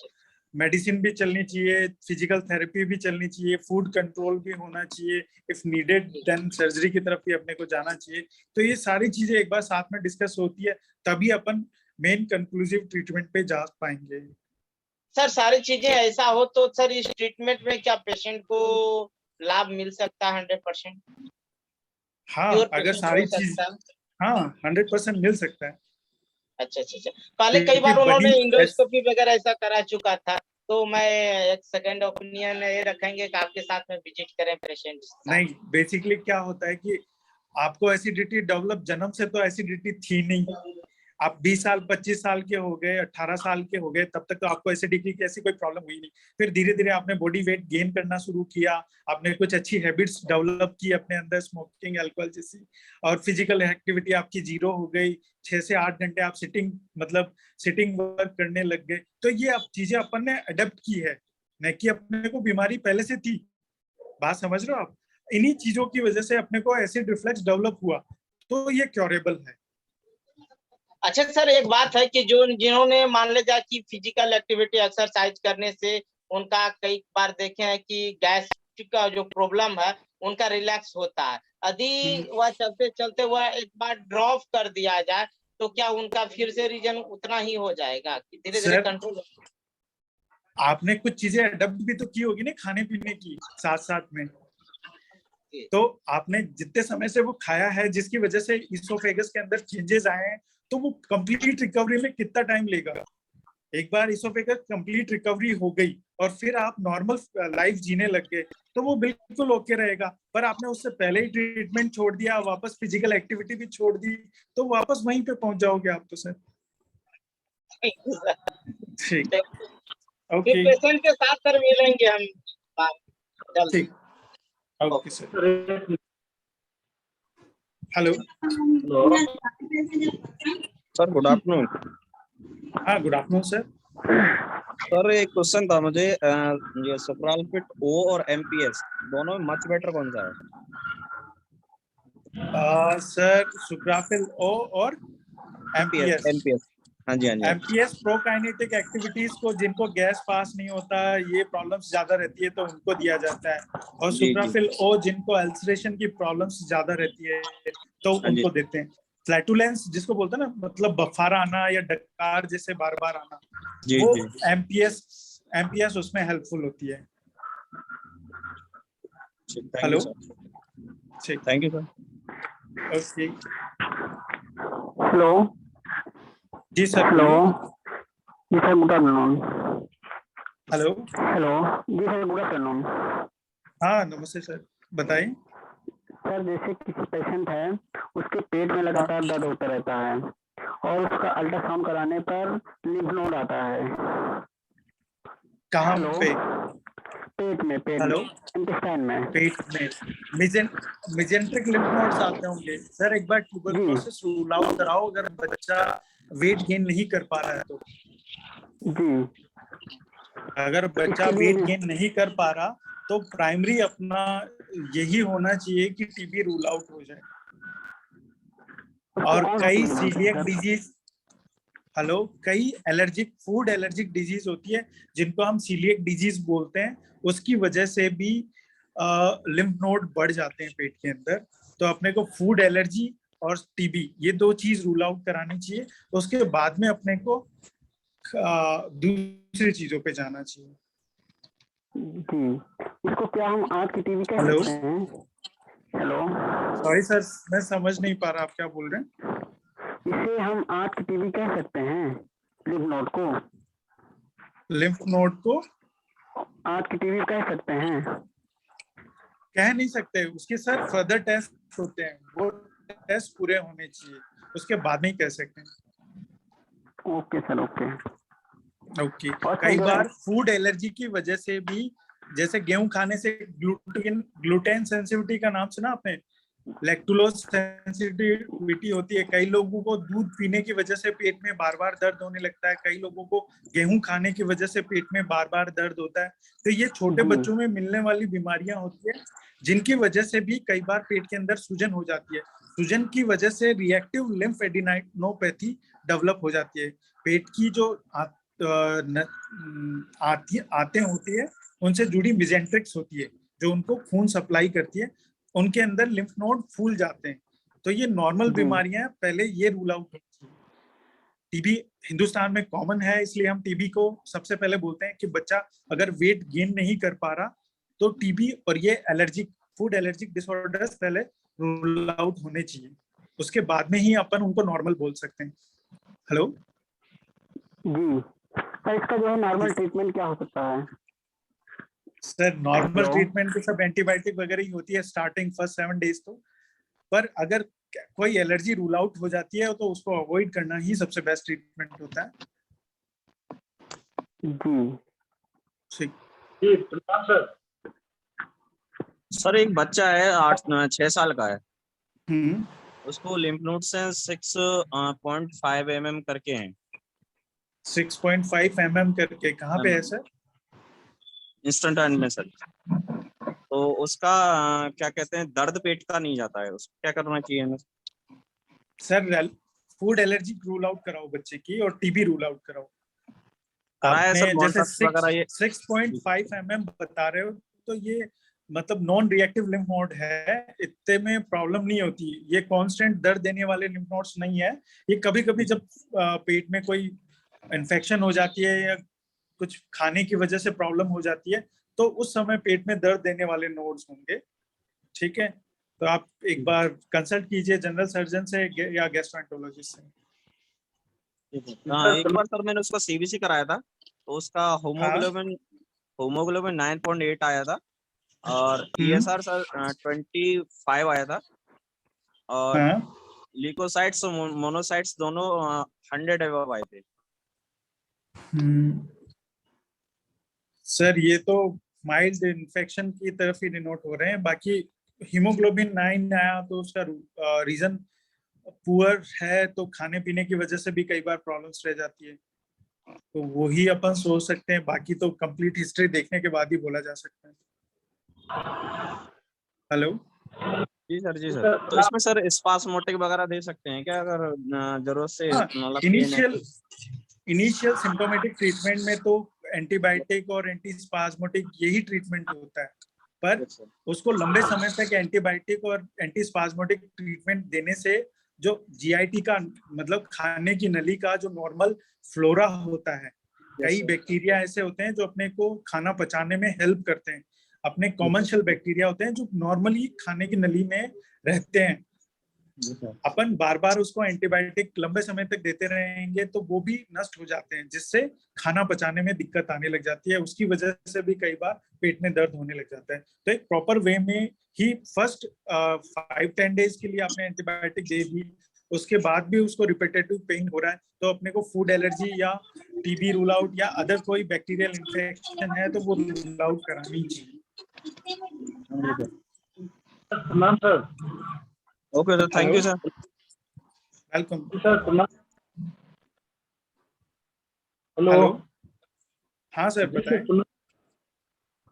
मेडिसिन भी चलनी चाहिए, फिजिकल थेरेपी भी चलनी चाहिए, फूड कंट्रोल भी होना चाहिए, इफ नीडेड देन सर्जरी की तरफ भी अपने को जाना चाहिए। तो ये सारी चीजें एक बार साथ में डिस्कस होती है, तभी अपन मेन कंक्लूसिव ट्रीटमेंट पे जा पाएंगे। सर सारी चीजें ऐसा हो तो सर इस ट्रीटमेंट में क्या पेशेंट को लाभ मिल सकता है 100%? हाँ, अगर सारी चीज, हाँ 100% मिल सकता है। अच्छा अच्छा अच्छा। पहले कई बार उन्होंने इंडोस्कोपी वगैरह ऐसा करा चुका था, तो मैं एक सेकंड ओपिनियन ये रखेंगे कि आपके साथ में विजिट करें पेशेंट। नहीं, बेसिकली क्या होता है कि आपको एसिडिटी डेवलप जन्म से तो एसिडिटी थी नहीं, आप 20 साल 25 साल के हो गए, 18 साल के हो गए, तब तक तो आपको एसिडिटी की ऐसी कोई प्रॉब्लम हुई नहीं। फिर धीरे धीरे आपने बॉडी वेट गेन करना शुरू किया, आपने कुछ अच्छी हैबिट्स डेवलप की अपने अंदर, स्मोकिंग, अल्कोहल जैसी, और फिजिकल एक्टिविटी आपकी 0 हो गई, 6 से 8 घंटे आप सिटिंग वर्क करने लग गए। तो ये अब चीजें अपन ने अडेप्ट की है, न कि अपने को बीमारी पहले से थी। बात समझ रहे हो आप? इन्हीं चीजों की वजह से अपने को एसिड रिफ्लक्स डेवलप हुआ, तो ये क्योरेबल है। अच्छा सर, एक बात है कि जिन्होंने मान ले जाए कि फिजिकल एक्टिविटी एक्सरसाइज करने से उनका कई बार देखे हैं कि गैस का जो प्रॉब्लम है उनका रिलैक्स होता है, यदि वह चलते चलते वह एक बार ड्रॉप कर दिया जाए तो क्या उनका फिर से रीजन उतना ही हो जाएगा कि धीरे धीरे कंट्रोल? आपने कुछ चीजें अडॉप्ट भी तो की होगी ना खाने पीने की साथ साथ में, तो आपने जितने समय से वो खाया है जिसकी वजह से इसोफेगस के अंदर चेंजेस आए हैं, तो वो कंप्लीट रिकवरी में कितना टाइम लेगा? एक बार इसोफेगस कंप्लीट रिकवरी हो गई और फिर आप नॉर्मल लाइफ जीने लग गए तो वो बिल्कुल ओके रहेगा। पर आपने उससे पहले ही ट्रीटमेंट छोड़ दिया, वापस फिजिकल एक्टिविटी भी छोड़ दी, तो वापस वहीं पे पहुंच जाओगे आप तो सर। ठीक, ओके, पेशेंट के साथ सर मिलेंगे हम जल्दी। Okay sir. Hello sir, good afternoon. हाँ, गुड आफ्टरनून सर। सर एक क्वेश्चन था मुझे, ये सुप्रालफिट ओ और एमपीएस दोनों में मच बेटर कौन सा है? सर सुप्राफिल ओ और एमपीएस। हाँ जी, हाँ जी। एमपीएस प्रोकाइनेटिक एक्टिविटीज को, जिनको गैस पास नहीं होता, ये प्रॉब्लम्स ज्यादा रहती है तो उनको दिया जाता है, और सुप्राफिल ओ जिनको अल्सरेशन की प्रॉब्लम्स ज्यादा रहती है तो उनको देते हैं। फ्लैटुलेंस जिसको बोलते हैं ना, मतलब बफारा आना या डकार जैसे बार बार आना, वो एमपीएस उसमें हेल्पफुल होती है। हेलो, ठीक, thank you sir. Okay, hello जी सर। हेलो जी sir, good afternoon. Hello hello जी सर, गुड आफ्टरनून। हाँ नमस्ते सर, बताइए। सर जैसे किसी पेशेंट है, उसके पेट में लगातार दर्द होता रहता है और उसका अल्ट्रासाउंड कराने पर लिम्फ नोड आता है। कहाँ पे? पेट में, इंटेस्टाइन में, पेट में मेजेंट्रिक लिम्फ नोड्स आते होंगे सर। एक बार ट्यूबरकुलोसिस रूल आउट कराओ अगर बच्चा वेट गेन नहीं कर पा रहा है तो। जी, अगर बच्चा वेट गेन नहीं कर पा रहा तो प्राइमरी अपना यही होना चाहिए कि टीबी रूल आउट हो जाए। और कई सीलिएक डिजीज, कई फूड एलर्जिक डिजीज होती है जिनको हम सीलिएक डिजीज बोलते हैं, उसकी वजह से भी लिम्फ नोड बढ़ जाते हैं पेट के अंदर। तो अपने को फूड एलर्जी और टीबी, ये 2 चीज रूल आउट करानी चाहिए, उसके बाद में अपने को दूसरी चीजों पे जाना चाहिए। जी, इसको क्या हम आंख की टीबी कह सकते हैं? हेलो, सॉरी सर, मैं समझ नहीं पा रहा आप क्या बोल रहे हैं। इसे हम आंख की टीबी कह सकते हैं? लिम्फ नोड को आंख की टीबी कह सकते हैं? कह नहीं सकते, उसके सर फर्दर टेस्ट होते हैं, वो टेस्ट पूरे होने चाहिए, उसके बाद नहीं कह सकते हैं। Okay sir, okay. कई बार फूड एलर्जी की वजह से भी, जैसे गेहूं खाने से ग्लूटेन सेंसिटिविटी का नाम सुना आपने? लैक्टोलोज सेंसिटिविटी होती है। कई लोगों को दूध पीने की वजह से पेट में बार बार दर्द होने लगता है, कई लोगों को गेहूं खाने की वजह से पेट में बार बार दर्द होता है। तो ये छोटे बच्चों में मिलने वाली बीमारियां होती है, जिनकी वजह से भी कई बार पेट के अंदर सूजन हो जाती है। सूजन की वजह से रिएक्टिव लिम्फेडिनोपैथी डेवलप हो जाती है। पेट की जो आते होती है, उनसे जुड़ी मेजेंट्रिक्स होती है जो उनको खून सप्लाई करती है, उनके अंदर लिम्फ नोड फूल जाते हैं। तो ये नॉर्मल बीमारियां, पहले ये रूल आउट होती है। टीबी हिंदुस्तान में कॉमन है, इसलिए हम टीबी को सबसे पहले बोलते हैं कि बच्चा अगर वेट गेन नहीं कर पा रहा तो टीबी और ये फूड एलर्जिक डिसऑर्डर्स पहले रूल आउट होने चाहिए, उसके बाद में ही अपन उनको नॉर्मल बोल सकते हैं। हेलो जी सर, इसका जो है नॉर्मल ट्रीटमेंट क्या हो सकता है? सर नॉर्मल ट्रीटमेंट तो सब एंटीबायोटिक वगैरह ही होती है स्टार्टिंग फर्स्ट 7 डेज। तो पर अगर कोई एलर्जी रूल आउट हो जाती है तो उसको अवॉइड करना ही सबसे बेस्ट ट्रीटमेंट होता है। ठीक। सर एक बच्चा है 6 साल का है, उसको लिम्फ नोड से 6.5 mm करके हैं। 6.5 mm करके कहाँ पे है सर? इंस्टेंट हैंड में सर। तो उसका क्या कहते हैं, दर्द पेट का नहीं जाता है, उसको क्या करना चाहिए हमें? Sir food allergy rule out कराओ बच्चे की और टीबी रूल आउट कराओ। कराया सर, जैसे वगैरह ये 6.5 mm बता रहे हो तो ये मतलब नॉन रिएक्टिव लिम्फ नोड है, इतने में प्रॉब्लम नहीं होती। ये कांस्टेंट दर्द देने वाले लिम्फ नोड्स नहीं है। ये कभी कभी जब पेट में कोई इन्फेक्शन हो जाती है या कुछ खाने की वजह से प्रॉब्लम हो जाती है तो उस समय पेट में दर्द देने वाले नोड्स होंगे। ठीक है, तो आप एक बार कंसल्ट कीजिए जनरल सर्जन से या गैस्ट्रोएंटरोलॉजिस्ट से। एक बार सर मैंने उसका सीबीसी कराया था, तो उसका होमोग्लोबिन 9.8 आया था और ESR सर 25 आया था और ल्यूकोसाइट्स और मोनोसाइट्स दोनों 100 अबव आए थे। सर ये तो माइल्ड इन्फेक्शन की तरफ ही डिनोट हो रहे हैं। बाकी हीमोग्लोबिन 9 आया तो उसका रीजन पुअर है, तो खाने पीने की वजह से भी कई बार प्रॉब्लम्स रह जाती है, तो वही अपन सोच सकते हैं। बाकी तो कंप्लीट हिस्ट्री देखने के बाद ही बोला जा सकता है। हेलो जी सर, जी सर। तो इसमें सर स्पास्मोटिक वगैरह दे सकते हैं क्या अगर जरूरत से? इनिशियल सिम्टोमेटिक ट्रीटमेंट में तो एंटीबायोटिक और एंटीस्पास्मोटिक यही ट्रीटमेंट होता है, पर उसको लंबे समय तक एंटीबायोटिक और एंटीस्पास्मोटिक ट्रीटमेंट देने से जो जीआईटी का मतलब खाने की नली का जो नॉर्मल फ्लोरा होता है, कई बैक्टीरिया ऐसे होते हैं जो अपने को खाना पचाने में हेल्प करते हैं। अपने कॉमन शेल बैक्टीरिया होते हैं जो नॉर्मली खाने की नली में रहते हैं। अपन बार बार उसको एंटीबायोटिक लंबे समय तक देते रहेंगे तो वो भी नष्ट हो जाते हैं, जिससे खाना पचाने में दिक्कत आने लग जाती है। उसकी वजह से भी कई बार पेट में दर्द होने लग जाता है। तो एक प्रॉपर वे में ही फर्स्ट 5-10 डेज के लिए आपने एंटीबायोटिक दे दी, उसके बाद भी उसको रिपीटेटिव पेन हो रहा है तो अपने को फूड एलर्जी या टीबी रूल आउट या अदर कोई बैक्टीरियल इन्फेक्शन है तो वो रूल आउट करानी चाहिए। Sir okay sir, thank you sir, welcome sir. Hello, हाँ सर बताएं।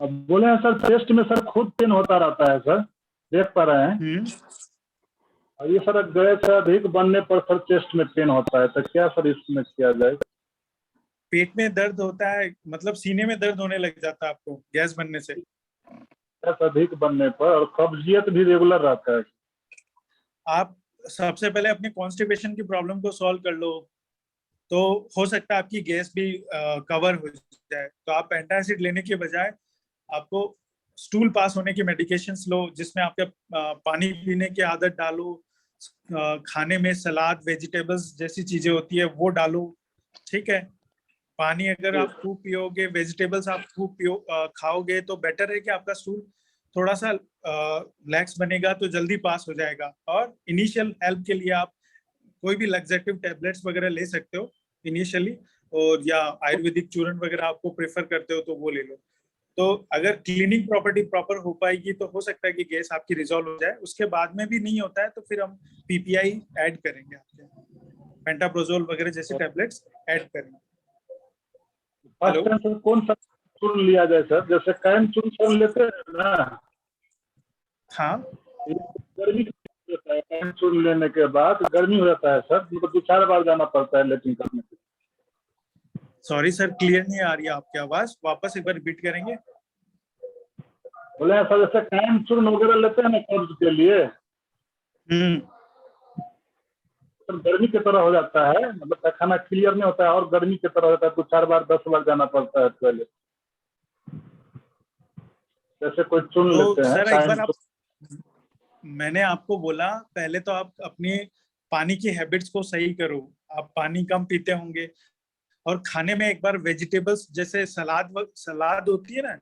बोले हैं सर, चेस्ट में सर खुद पेन होता रहता है सर, देख पा रहे हैं। और ये सर गैस अधिक बनने पर सर चेस्ट में पेन होता है, तो क्या सर इसमें किया जाए? पेट में दर्द होता है मतलब सीने में दर्द होने लग जाता है आपको गैस बनने से? गैस अधिक बनने पर, और कब्जियत भी रेगुलर रहता है। आप सबसे पहले अपनी कॉन्स्टिपेशन की प्रॉब्लम को सॉल्व कर लो, तो हो सकता है आपकी गैस भी कवर हो जाए। तो आप एंटासिड लेने के बजाय आपको स्टूल पास होने की मेडिकेशंस लो, जिसमें आपके पानी पीने की आदत डालो, खाने में सलाद वेजिटेबल्स जैसी चीजें होती है वो डालो। ठीक है, पानी अगर आप खूब पियोगे, वेजिटेबल्स आप खूब खाओगे तो बेटर है कि आपका स्टूल थोड़ा सा लैक्स बनेगा तो जल्दी पास हो जाएगा। और इनिशियल हेल्प के लिए आप कोई भी लग्जेटिव टैबलेट्स वगैरह ले सकते हो इनिशियली, और या आयुर्वेदिक चूर्ण वगैरह आपको प्रेफर करते हो तो वो ले लो। तो अगर क्लीनिंग प्रॉपर्टी प्रॉपर हो पाएगी तो हो सकता है कि गैस आपकी रिजॉल्व हो जाए। उसके बाद में भी नहीं होता है तो फिर हम पीपीआई ऐड करेंगे, आपके पेंटाप्रोजोल वगैरह जैसे टैबलेट्स ऐड करेंगे। हेलो, कौन सा चूर्ण लिया जाए सर? जैसे कैम चूर्ण लेते हैं ना? हाँ, गर्मी कैम चूर्ण लेने के बाद गर्मी हो जाता है सर, मतलब 2-4 बार जाना पड़ता है लेटिंग करने के। सॉरी सर, क्लियर नहीं आ रही है आपकी आवाज, वापस एक बार रिपीट करेंगे? बोले सर जैसे कैम चूर्ण वगैरह लेते हैं ना कब्ज के लिए, तो गर्मी की तरह हो जाता है, मतलब खाना क्लियर नहीं होता है और गर्मी की तरह होता है, 2-4 बार 10 बार जाना पड़ता है पहले। जैसे कोई चुन तो लेते हैं सर एक बार मैंने आपको बोला पहले तो आप अपनी पानी की हैबिट्स को सही करो। आप पानी कम पीते होंगे और खाने में एक बार वेजिटेबल्स जैसे सलाद होती है ना,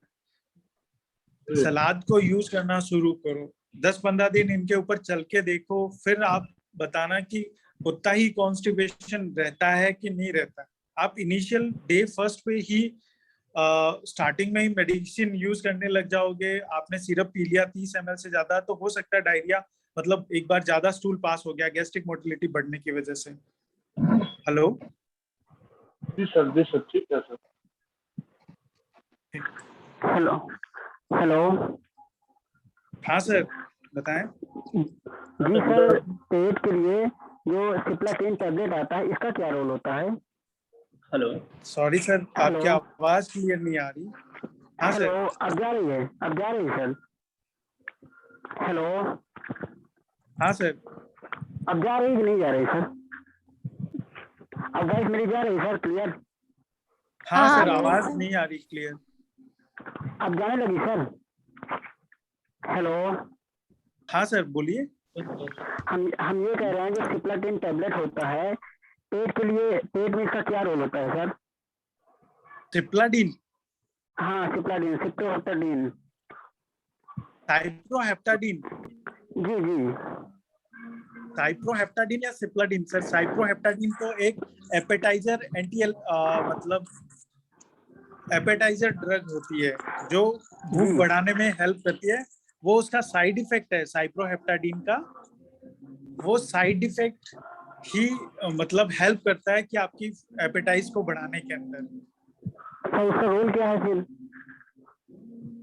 सलाद को यूज करना शुरू करो। 10-15 दिन इनके ऊपर चल के देखो, फिर आप बताना कि उतना ही कॉन्स्टिपेशन रहता है कि नहीं रहता है। आप इनिशियल डे फर्स्ट पे ही स्टार्टिंग में ही मेडिसिन यूज करने लग जाओगे, आपने सिरप पी लिया 30 ml से ज्यादा, तो हो सकता है डायरिया, मतलब एक बार ज्यादा स्टूल पास हो गया गैस्ट्रिक मोटिलिटी बढ़ने की वजह से। हेलो जी सर ठीक है सर। Hello hello. हाँ सर बताएं। जी सर, पेट के लिए जो सिप्लाटिन टैबलेट आता है, इसका क्या रोल होता है? हेलो सॉरी सर, आपकी आवाज क्लियर नहीं आ रही। हाँ हेलो, सर। अब जा रही है? अब जा रही है सर? हेलो। हाँ सर। अब जा रही है कि नहीं जा रही सर? अब वॉइस मेरी जा रही है सर क्लियर? हाँ सर, आवाज नहीं आ रही क्लियर। अब जाने लगी सर? हेलो। हाँ सर बोलिए। हम ये कह रहे हैं, जो सिप्लाटिन टैबलेट होता है पेट के लिए, पेट में इसका क्या रोल होता है सर? सिप्लाडिन? हाँ सिप्लाडिन, सिप्रोहेप्टाडिन। साइप्रोहेप्टाडिन? जी जी। साइप्रोहेप्टाडिन या सिप्लाडिन? सर साइप्रोहेप्टाडिन तो एक एपेटाइजर मतलब एपेटाइजर ड्रग होती है जो भूख बढ़ाने में हेल्प करती है। वो उसका साइड इफेक्ट है साइप्रोहेप्टाडिन का। वो साइड इफेक्ट ही मतलब हेल्प करता है कि आपकी एपेटाइज को बढ़ाने के अंदर। तो उसका रोल क्या है फिर?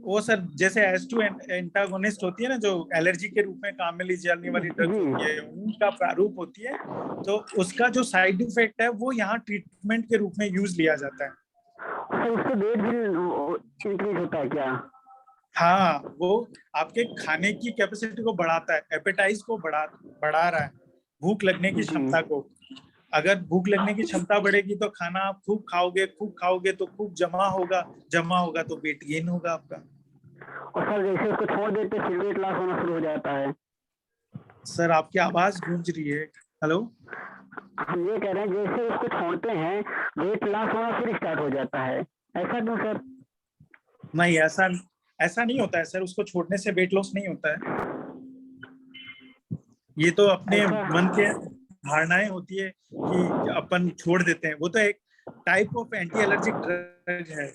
वो सर जैसे H2 एंटागोनिस्ट होती है ना, जो एलर्जी के रूप में काम में ली जाने वाली ड्रग्स होती है, उनका प्रारूप होती है। तो उसका जो साइड इफेक्ट है वो यहाँ ट्रीटमेंट के रूप में यूज लिया जाता है। तो उससे वेट भी इंक्रीज होता है क्या? हाँ, वो आपके खाने की कैपेसिटी को बढ़ाता है, एपेटाइज को बढ़ा रहा है, भूख लगने की क्षमता को। अगर भूख लगने की क्षमता बढ़ेगी तो खाना आप खूब खाओगे तो खूब जमा होगा तो वेट गेन होगा आपका। और सर जैसे उसको छोड़ देते फिर वेट लॉस होना शुरू हो जाता है। सर आपकी आवाज गूंज रही है। हेलो। हम ये कह रहे हैं जैसे उसको छोड़ते हैं वेट लॉस होना फिर स्टार्ट हो जाता है, ऐसा क्यों सर? नहीं, ऐसा नहीं होता है सर, उसको छोड़ने से वेट लॉस नहीं होता है। ये तो अपने मन के धारणाएं होती है कि अपन छोड़ देते हैं। वो तो एक type of anti allergic drug है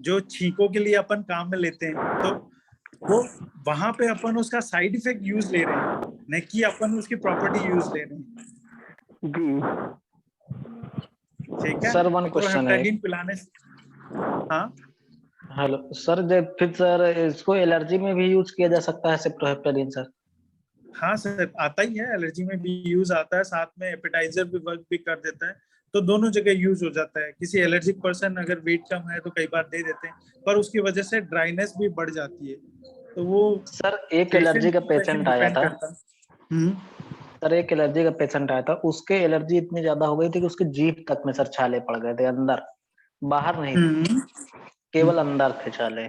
जो छींकों के लिए अपन काम में लेते हैं। तो वो वहां पे अपन उसका साइड इफेक्ट यूज ले रहे हैं, न कि अपन उसकी प्रॉपर्टी यूज ले रहे हैं। जी ठीक है सर वन क्वेश्चन है। पिलाने से। हाँ हेलो सर, फिर सर इसको एलर्जी में भी यूज किया जा सकता है सिप्रोहेप्टाडिन सर? हाँ सर, आता ही है, एलर्जी में भी यूज आता है, साथ में एपेटाइजर भी वर्क भी कर देता है। तो दोनों जगह यूज हो जाता है। किसी एलर्जिक पर्सन अगर वेट कम है तो कई बार दे देते हैं, पर उसकी वजह से ड्राइनेस भी बढ़ जाती है। तो वो सर एक एलर्जी का पेशेंट आया था। सर एक एलर्जी का पेशेंट आया था, उसके एलर्जी इतनी ज्यादा हो गई थी कि उसकी जीभ तक में सर छाले पड़ गए थे, अंदर, बाहर नहीं, केवल अंदर थे छाले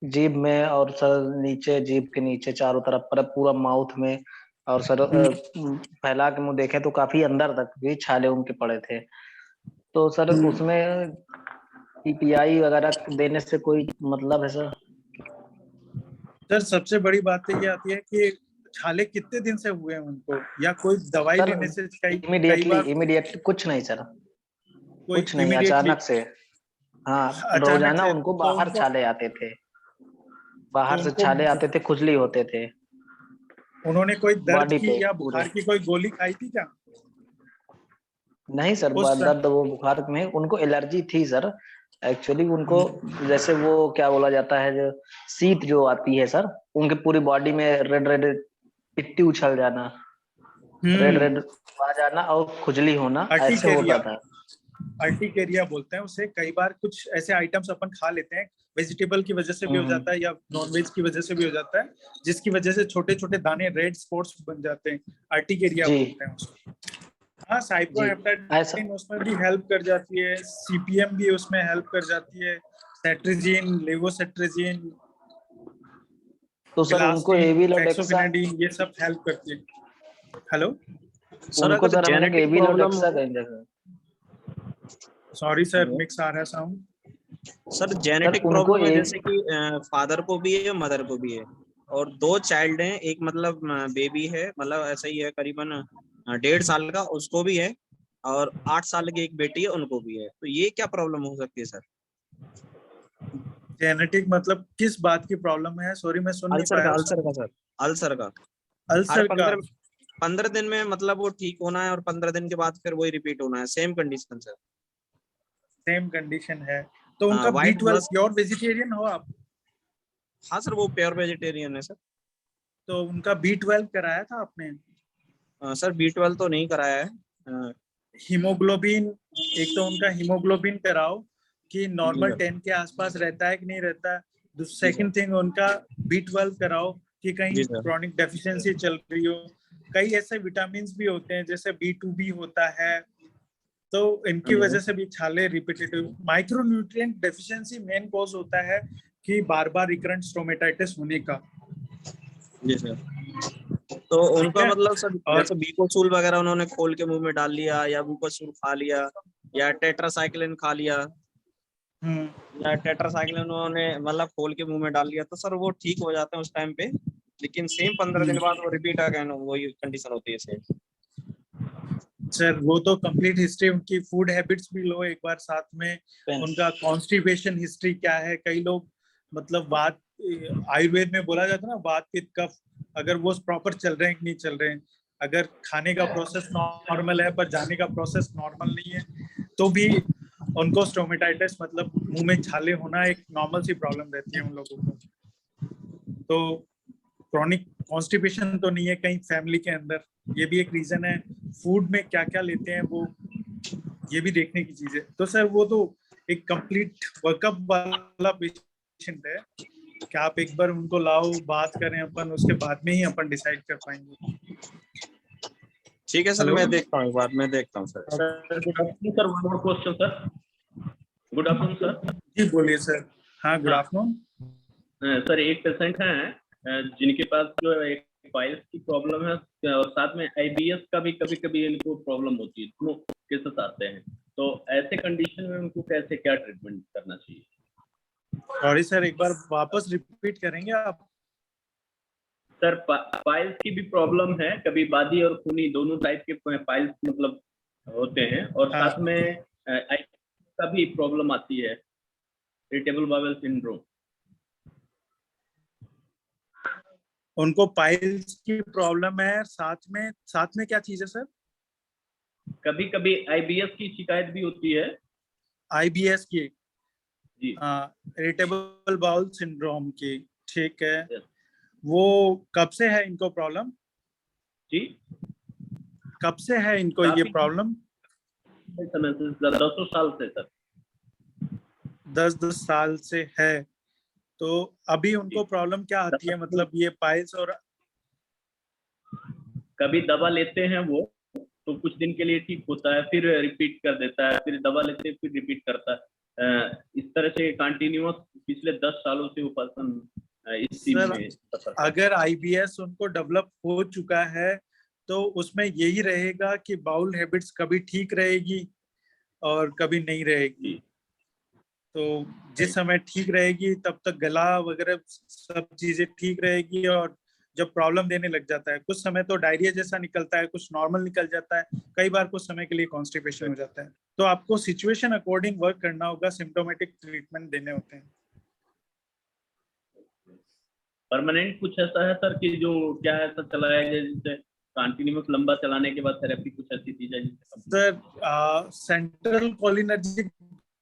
जीभ में, और सर नीचे जीभ के नीचे चारों तरफ पर पूरा माउथ में, और सर फैला के मुंह देखे तो काफी अंदर तक भी छाले उनके पड़े थे। तो सर उसमें पीपीआई वगैरह देने से कोई मतलब है सर? सर सबसे बड़ी बात तो ये आती है कि छाले कितने दिन से हुए हैं उनको, या कोई दवाई लेने से इमीडिएटली कुछ नहीं सर, कुछ नहीं, अचानक से। हाँ, रोजाना उनको बाहर छाले आते थे, बाहर से छाले आते थे, खुजली होते थे। उन्होंने कोई दर्द की या बुखार की कोई गोली खाई थी क्या? नहीं सर, दर्द वो बुखार में उनको एलर्जी थी सर। एक्चुअली उनको जैसे वो क्या बोला जाता है, जो शीत जो आती है सर, उनके पूरी बॉडी में रेड रेड पिट्टी उछल जाना, रेड आ जाना और खुजली होना, ऐसे होता था। अर्टिकेरिया बोलते हैं उसे। कई बार कुछ ऐसे आइटम्स अपन खा लेते हैं, वेजिटेबल की वजह से भी हो जाता है या नॉनवेज की वजह से भी हो जाता है, जिसकी वजह से छोटे छोटे दाने रेड स्पॉट्स बन जाते हैं, अर्टिकेरिया बोलते हैं उसको। हाँ, साइप्रोहेप्टाडिन उसमें भी हेल्प कर जाती है, सीपीएम भी उसमें हेल्प कर जाती है, सेट्रिजिन, लेवोसेट्रिजिन, तो सर उनको एक्सोफेनाडिन, ये सब हेल्प करती है। हेलो सर, उनको सर हम लोग प्रॉब्लम, कहेंगे। सॉरी सर, मिक्स आ रहा है साउंड। सर जेनेटिक उनको प्रॉब्लम है, एक जैसे कि फादर को भी है मदर को भी है, और 2 चाइल्ड हैं, एक मतलब बेबी है, मतलब ऐसा ही है करीबन 1.5 साल का, उसको भी है, और 8 साल की एक बेटी है, उनको भी है। तो ये क्या प्रॉब्लम हो सकती है सर? जेनेटिक मतलब किस बात की प्रॉब्लम है? सॉरी मैं सुन नहीं पाया। अल्सर का सर, अल्सर का। अल्सर का 15 दिन में मतलब वो ठीक होना है, और 15 दिन के बाद फिर वही रिपीट होना है, same condition sir. Same condition है। तो उनका white B12 blood- pure vegetarian हो आप? हाँ सर, वो प्योर वेजिटेरियन है सर। तो उनका B12 कराया था आपने? सर B12 तो नहीं कराया है। हीमोग्लोबिन, एक तो उनका हीमोग्लोबिन कराओ कि नॉर्मल सर। 10 के आसपास रहता है कि नहीं रहता है। सेकंड थिंग उनका B12 कराओ कि कहीं जी सर। क्रॉनिक डेफिशिएंसी चल रही हो। कई ऐसे विटामिन भी होते हैं जैसे B2B होता है, तो इनकी वजह से भी छाले repetitive. Micronutrient deficiency main cause होता है कि बार बार रिकरेंट स्टोमेटाइटिस होने का। जी सर। तो उनका मतलब सर जैसे बीकोसूल वगैरह उन्होंने खोल के मुंह में डाल लिया, या बीकोसूल खा लिया, या टेट्रासाइक्लिन खा लिया, या टेट्रासाइक्लिन उन्होंने मतलब खोल के मुंह में डाल लिया, तो सर वो ठीक हो जाते हैं उस टाइम पे, लेकिन सेम 15 दिन बाद वो रिपीट अगेन वही कंडीशन होती है सेम। सर वो तो कंप्लीट हिस्ट्री, उनकी फूड हैबिट्स भी लो एक बार साथ में, उनका कॉन्स्टिपेशन हिस्ट्री क्या है। कई लोग मतलब बात आयुर्वेद में बोला जाता है ना, बात पित्त कफ, अगर वो प्रॉपर चल रहे हैं कि नहीं चल रहे हैं, अगर खाने का प्रोसेस नॉर्मल है पर जाने का प्रोसेस नॉर्मल नहीं है, तो भी उनको स्टोमेटाइटिस मतलब मुंह में छाले होना एक नॉर्मल सी प्रॉब्लम रहती है उन लोगों को। तो क्रॉनिक कॉन्स्टिपेशन तो नहीं है कहीं फैमिली के अंदर, ये भी एक रीजन है। फूड में क्या क्या लेते हैं वो, ये भी देखने की चीज है। तो सर वो तो एक कंप्लीट वर्कअप वाला पेशेंट है कि आप एक बार उनको लाओ, बात करें अपन, उसके बाद में ही अपन डिसाइड कर पाएंगे। ठीक है सर, मैं देखता हूँ एक बार, मैं देखता हूँ sir. Good afternoon sir, one more question sir. Good afternoon sir. जी बोलिए सर। हाँ गुड आफ्टरनून सर। एक पेशेंट है जिनके पास जो एक पाइल्स की प्रॉब्लम है, और साथ में IBS का भी कभी कभी इनको प्रॉब्लम होती है, दोनों केसेस आते हैं। तो ऐसे कंडीशन में उनको कैसे क्या ट्रीटमेंट करना चाहिए? सॉरी सर, एक बार वापस रिपीट करेंगे आप? सर पाइल्स की भी प्रॉब्लम है, कभी बादी और खूनी दोनों टाइप के पाइल्स मतलब होते हैं, और साथ में का भी प्रॉब्लम आती है, इरिटेबल बाउल सिंड्रोम। उनको पाइल्स की प्रॉब्लम है, साथ में क्या चीज है सर? कभी कभी IBS की शिकायत भी होती है। IBS की? जी। इरिटेबल बाउल सिंड्रोम की, ठीक है। वो कब से है इनको प्रॉब्लम? जी, कब से है इनको ये प्रॉब्लम? 10 साल से सर। 10 साल से है। तो अभी उनको प्रॉब्लम क्या आती है, मतलब ये पाइल्स? और कभी दवा लेते हैं वो तो कुछ दिन के लिए ठीक होता है, फिर रिपीट कर देता है, फिर दवा लेते हैं फिर रिपीट करता है। इस तरह से कंटिन्यूअस पिछले 10 सालों से वो पर्सन इस चीज में सफर। अगर IBS उनको डेवलप हो चुका है तो उसमें यही रहेगा कि बाउल हैबिट्स कभी ठीक रहेगी और कभी नहीं रहेगी। तो जिस समय ठीक रहेगी तब तक गला वगैरह सब चीजें ठीक रहेगी, और जब प्रॉब्लम देने लग जाता है, कुछ समय तो डायरिया जैसा निकलता है, कुछ नॉर्मल निकल जाता है, कई बार कुछ समय के लिए कॉन्स्टिपेशन हो जाता है। तो आपको सिचुएशन अकॉर्डिंग वर्क करना होगा, सिम्टोमेटिक ट्रीटमेंट देने होते हैं। परमानेंट कुछ ऐसा है सर कि जो क्या ऐसा चलाया जाए जिससे कंटिन्यूअस लंबा चलाने के बाद थेरेपी, कुछ ऐसी चीज है सर? सेंट्रल कोलिनर्जिक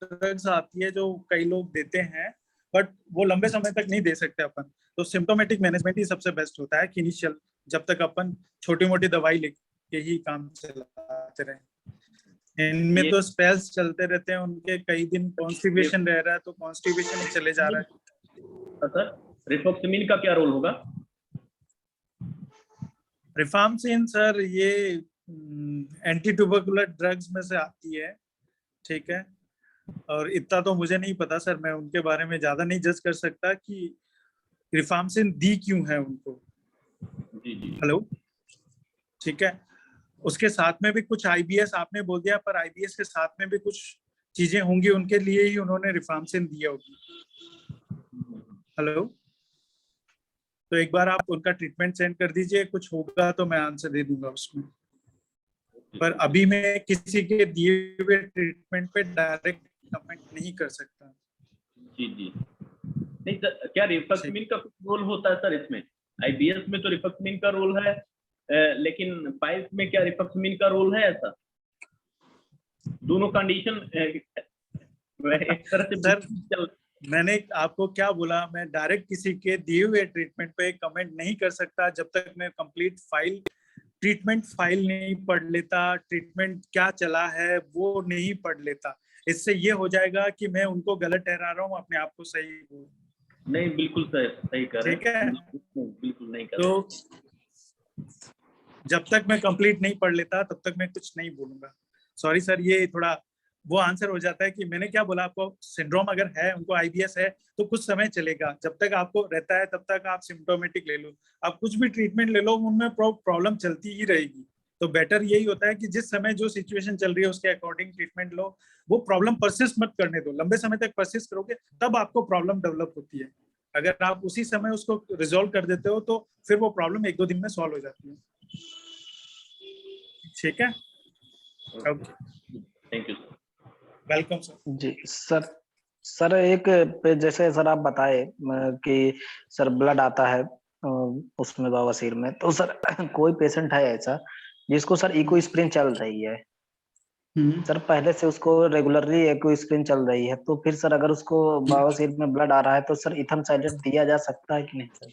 ड्रग्स आती है जो कई लोग देते हैं, बट वो लंबे समय तक नहीं दे सकते अपन। तो सिम्टोमेटिक मैनेजमेंट ही सबसे बेस्ट होता है कि इनिशियल जब तक अपन छोटी मोटी दवाई लेके ही काम चलाते रहे। इनमें तो स्पेल्स चलते रहते हैं उनके, कई दिन कॉन्स्टिपेशन रह रहा है तो कॉन्स्टिपेशन ही चले जा रहा है। सर रिफॉक्सिमिन का क्या रोल होगा? रिफार्मसिन सर ये एंटी ट्यूबरकुलर ड्रग्स में से आती है, ठीक है। और इतना तो मुझे नहीं पता सर, मैं उनके बारे में ज्यादा नहीं जज कर सकता कि रिफार्मसिन दी क्यों है उनको। जी। हेलो, ठीक है। उसके साथ में भी कुछ IBS आपने बोल दिया, पर IBS के साथ में भी कुछ चीजें होंगी उनके लिए ही उन्होंने रिफार्मसिन दिया होगी। हेलो, तो एक बार आप उनका ट्रीटमेंट सेंड कर दीजिए, कुछ होगा तो मैं आंसर दे दूंगा उसमें। पर अभी मैं किसी के दिए हुए ट्रीटमेंट पे डायरेक्ट कमेंट नहीं कर सकता। जी जी, नहीं सर, क्या रिफैक्समिन का कुछ रोल होता है सर इसमें? आईबीएस में तो रिफैक्समिन का रोल है, लेकिन पाइल्स में क्या रिफैक्समिन का रोल है ऐसा? दोनों कंडीशन एक तरह से सर मैंने आपको क्या बोला, मैं डायरेक्ट किसी के दिए हुए ट्रीटमेंट पे कमेंट नहीं कर सकता जब तक मैं कंप्लीट ट्रीटमेंट फाइल नहीं पढ़ लेता, ट्रीटमेंट क्या चला है वो नहीं पढ़ लेता। इससे ये हो जाएगा कि मैं उनको गलत ठहरा रहा हूँ, अपने आप को सही। नहीं, बिल्कुल सही कर रहे हैं। ठीक है, बिल्कुल नहीं कर तो जब तक मैं कंप्लीट नहीं पढ़ लेता तब तक मैं कुछ नहीं बोलूंगा। सॉरी सर, ये थोड़ा वो आंसर हो जाता है कि मैंने क्या बोला, आपको सिंड्रोम अगर है, उनको आईबीएस है तो कुछ समय चलेगा, जब तक आपको रहता है तब तक आप सिम्प्टोमेटिक ले लो, आप कुछ भी ट्रीटमेंट ले लो, उनमें प्रॉब्लम चलती ही रहेगी। तो बेटर यही होता है कि जिस समय जो सिचुएशन चल रही है उसके अकॉर्डिंग ट्रीटमेंट लो। वो प्रॉब्लम परसिस्ट मत करने दो, लंबे समय तक परसिस्ट करोगे तब आपको प्रॉब्लम डेवलप होती है। अगर आप उसी समय उसको रिजोल्व कर देते हो तो फिर वो प्रॉब्लम 1-2 दिन में सॉल्व हो जाती है। ठीक है, okay, thank you, welcome sir. जी सर एक जैसे सर आप बताए कि सर ब्लड आता है उसमें बवासीर में, तो सर कोई पेशेंट है ऐसा जिसको सर इको स्प्रिन चल रही है, सर पहले से उसको रेगुलरली इको स्प्रिन चल रही है, तो फिर सर अगर उसको बवासीर में ब्लड आ रहा है तो सर इथामसाइलेट दिया जा सकता है कि नहीं सर?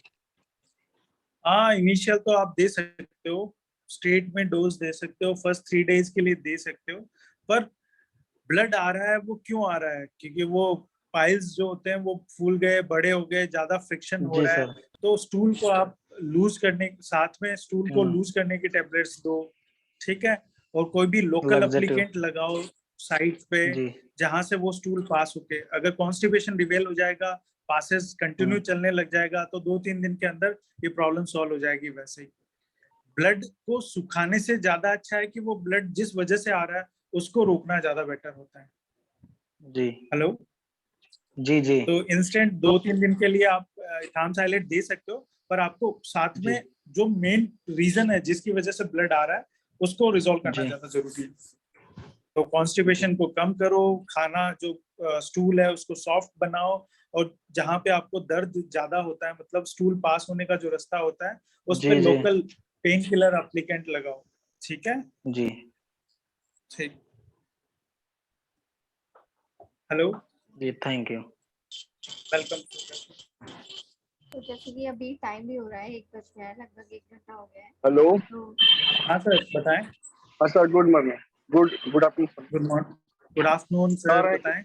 हाँ, इनिशियल तो आप दे सकते हो, स्टेट में डोज दे सकते हो, फर्स्ट 3 डेज के लिए दे सकते हो। पर ब्लड आ रहा है वो क्यों आ रहा है? क्योंकि वो पाइल्स जो होते हैं वो फूल गए, बड़े हो गए, ज्यादा फ्रिक्शन हो रहा है, तो स्टूल को आप लूज करने, साथ में स्टूल को लूज करने की टेबलेट्स दो। ठीक है, और कोई भी लोकल एप्लीकेंट लगाओ साइड पे जहां से वो स्टूल पास होके, अगर कॉन्स्टिपेशन रिवेल हो जाएगा, पासेस कंटिन्यू चलने लग जाएगा तो 2-3 दिन के अंदर ये प्रॉब्लम सॉल्व हो जाएगी। वैसे ही ब्लड को सुखाने से ज्यादा अच्छा है कि वो ब्लड जिस वजह से आ रहा है उसको रोकना ज्यादा बेटर होता है। जी हेलो, जी जी, तो इंस्टेंट 2-3 दिन के लिए आप इथामसाइलेट दे सकते हो, पर आपको साथ में जो मेन रीजन है जिसकी वजह से ब्लड आ रहा है उसको रिजॉल्व करना ज्यादा जरूरी है। तो कॉन्स्टिपेशन को कम करो, खाना जो स्टूल है उसको सॉफ्ट बनाओ, और जहाँ पे आपको दर्द ज्यादा होता है, मतलब स्टूल पास होने का जो रास्ता होता है, उस पे लोकल पेन किलर एप्लीकेंट लगाओ। ठीक है जी, ठीक, हेलो जी, थैंक यू, वेलकम। तो जैसे कि अभी टाइम भी हो रहा है, 1 बज गया है, लगभग 1 घंटा हो गया है। हेलो, तो हाँ सर बताएं। हाँ sir, good morning, good afternoon sir. Good morning, good afternoon sir, बताएं।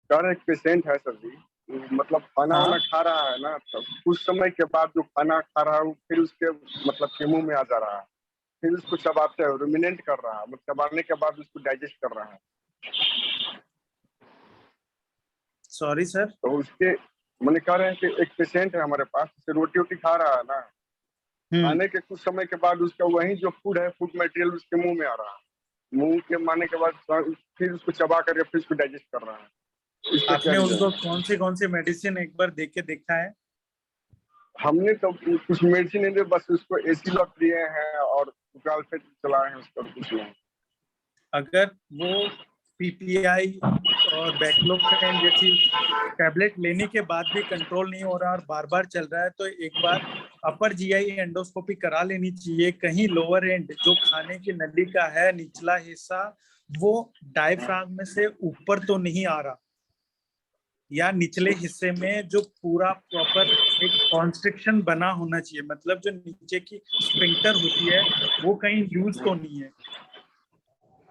सर एक पेशेंट है सर जी, मतलब खाना वाना खा रहा है ना, तब कुछ समय के बाद जो खाना खा रहा है फिर उसके मतलब के मुंह में आ जा रहा है, फिर उसको चबाते हैं, रुमिनेंट कर रहा है, मतलब चबाने के बाद उसको डाइजेस्ट कर रहा है। सॉरी सर, तो उसके मैंने कह रहे हैं कि एक पेशेंट है हमारे पास, रोटी वोटी खा रहा है ना, खाने के कुछ समय के बाद उसका वही जो फूड है, फूड मटेरियल उसके मुंह में आ रहा है, मुंह के मारने के बाद फिर उसको चबा करके फिर उसको डाइजेस्ट कर रहा है। आपने उनको कौन से मेडिसिन एक बार देख के देखा है? हमने तो कुछ मेडिसिन नहीं दिए, बस उसको एसी लॉक दिए हैं और गालफेट चलाए हैं उसका, कुछ नहीं। अगर वो पीपीआई और बैक्लोफेन जैसी टैबलेट लेने के बाद भी कंट्रोल नहीं हो रहा और बार बार चल रहा है, तो एक बार अपर जीआई एंडोस्कोपी करा लेनी चाहिए। कहीं लोअर एंड जो खाने की नली का है निचला हिस्सा, वो डायफ्राम में से ऊपर तो नहीं आ रहा, या निचले हिस्से में जो पूरा प्रॉपर एक कॉन्स्ट्रिक्शन बना होना चाहिए, मतलब जो नीचे की स्फिंक्टर होती है वो कहीं लूज तो नहीं है।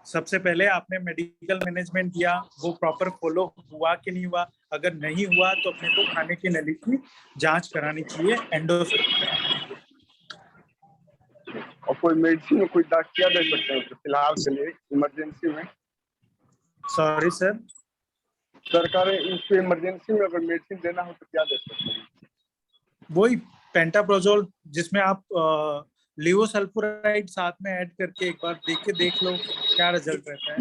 सबसे पहले आपने मेडिकल मैनेजमेंट दिया, वो प्रॉपर फॉलो हुआ कि नहीं हुआ? अगर नहीं हुआ तो अपने को खाने की नली की जांच करानी चाहिए एंडोस्कोपी। और कोई मेडिसिन में कोई क्या दे सकते हैं फिलहाल के लिए इमरजेंसी में? सॉरी सर, सरकार इसको इमरजेंसी में अगर मेडिसिन देना हो तो क्या दे सकते हैं? वही पेंटाप्रोजोल, जिसमें आप लिवोसल्फुराइड साथ में ऐड करके एक बार देख लो क्या रिजल्ट रहता है।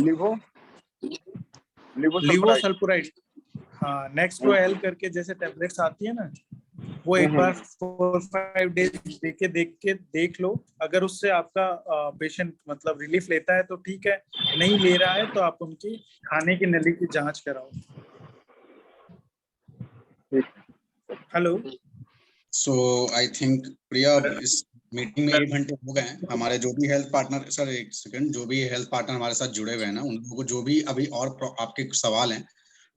लिवोसल्पुराइड। हाँ, नेक्स्ट टू एल करके जैसे टैबलेट्स आती है ना, वो एक बार 4-5 डेज देख लो। अगर उससे आपका पेशेंट मतलब रिलीफ लेता है तो ठीक है, नहीं ले रहा है तो आप उनकी खाने की नली की जांच कराओ। हेलो। सो आई थिंक प्रिया, इस मीटिंग में 1 घंटे हो गए हैं। हमारे जो भी हेल्थ पार्टनर, सर एक सेकंड, जो भी हेल्थ पार्टनर हमारे साथ जुड़े हुए हैं ना, उन लोगों को जो भी अभी और आपके सवाल हैं,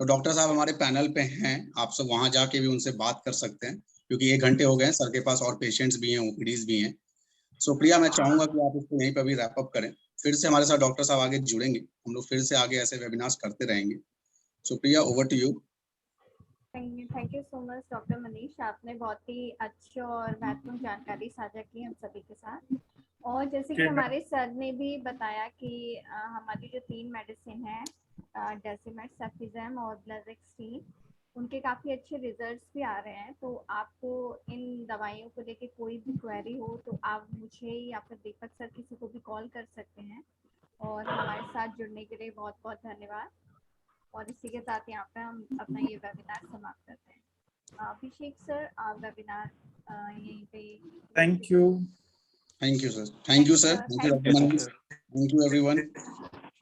तो डॉक्टर साहब हमारे पैनल पे हैं, आप सब वहां जाके भी उनसे बात कर सकते हैं, क्योंकि 1 घंटे हो गए हैं, सर के पास और पेशेंट्स भी हैं, ओपीडीज भी हैं। सो प्रिया, मैं चाहूंगा कि आप इसको यहीं पर भी रैप अप करें। फिर से हमारे साथ डॉक्टर साहब आगे जुड़ेंगे, हम लोग फिर से आगे ऐसे वेबिनार्स करते रहेंगे। So Priya, over to you. Thank you so much doctor Manish, आपने बहुत ही अच्छी और महत्वपूर्ण जानकारी साझा की हम सभी के साथ। और जैसे कि हमारे सर ने भी बताया कि हमारी जो 3 मेडिसिन है, डेसिमेट, सेफिजम और ब्लेजेक्स्टीन, उनके काफ़ी अच्छे रिजल्ट्स भी आ रहे हैं। तो आपको इन दवाइयों को लेके कोई भी क्वेरी हो तो आप मुझे या फिर दीपक सर किसी को भी कॉल कर सकते हैं। और हमारे साथ जुड़ने के लिए बहुत बहुत धन्यवाद। और इसी के साथ यहाँ पे हम अपना ये वेबिनार समाप्त करते हैं। अभिषेक सर, आप वेबिनार यहीं पे। Thank you. Thank you sir. Thank you sir. Thank you everyone.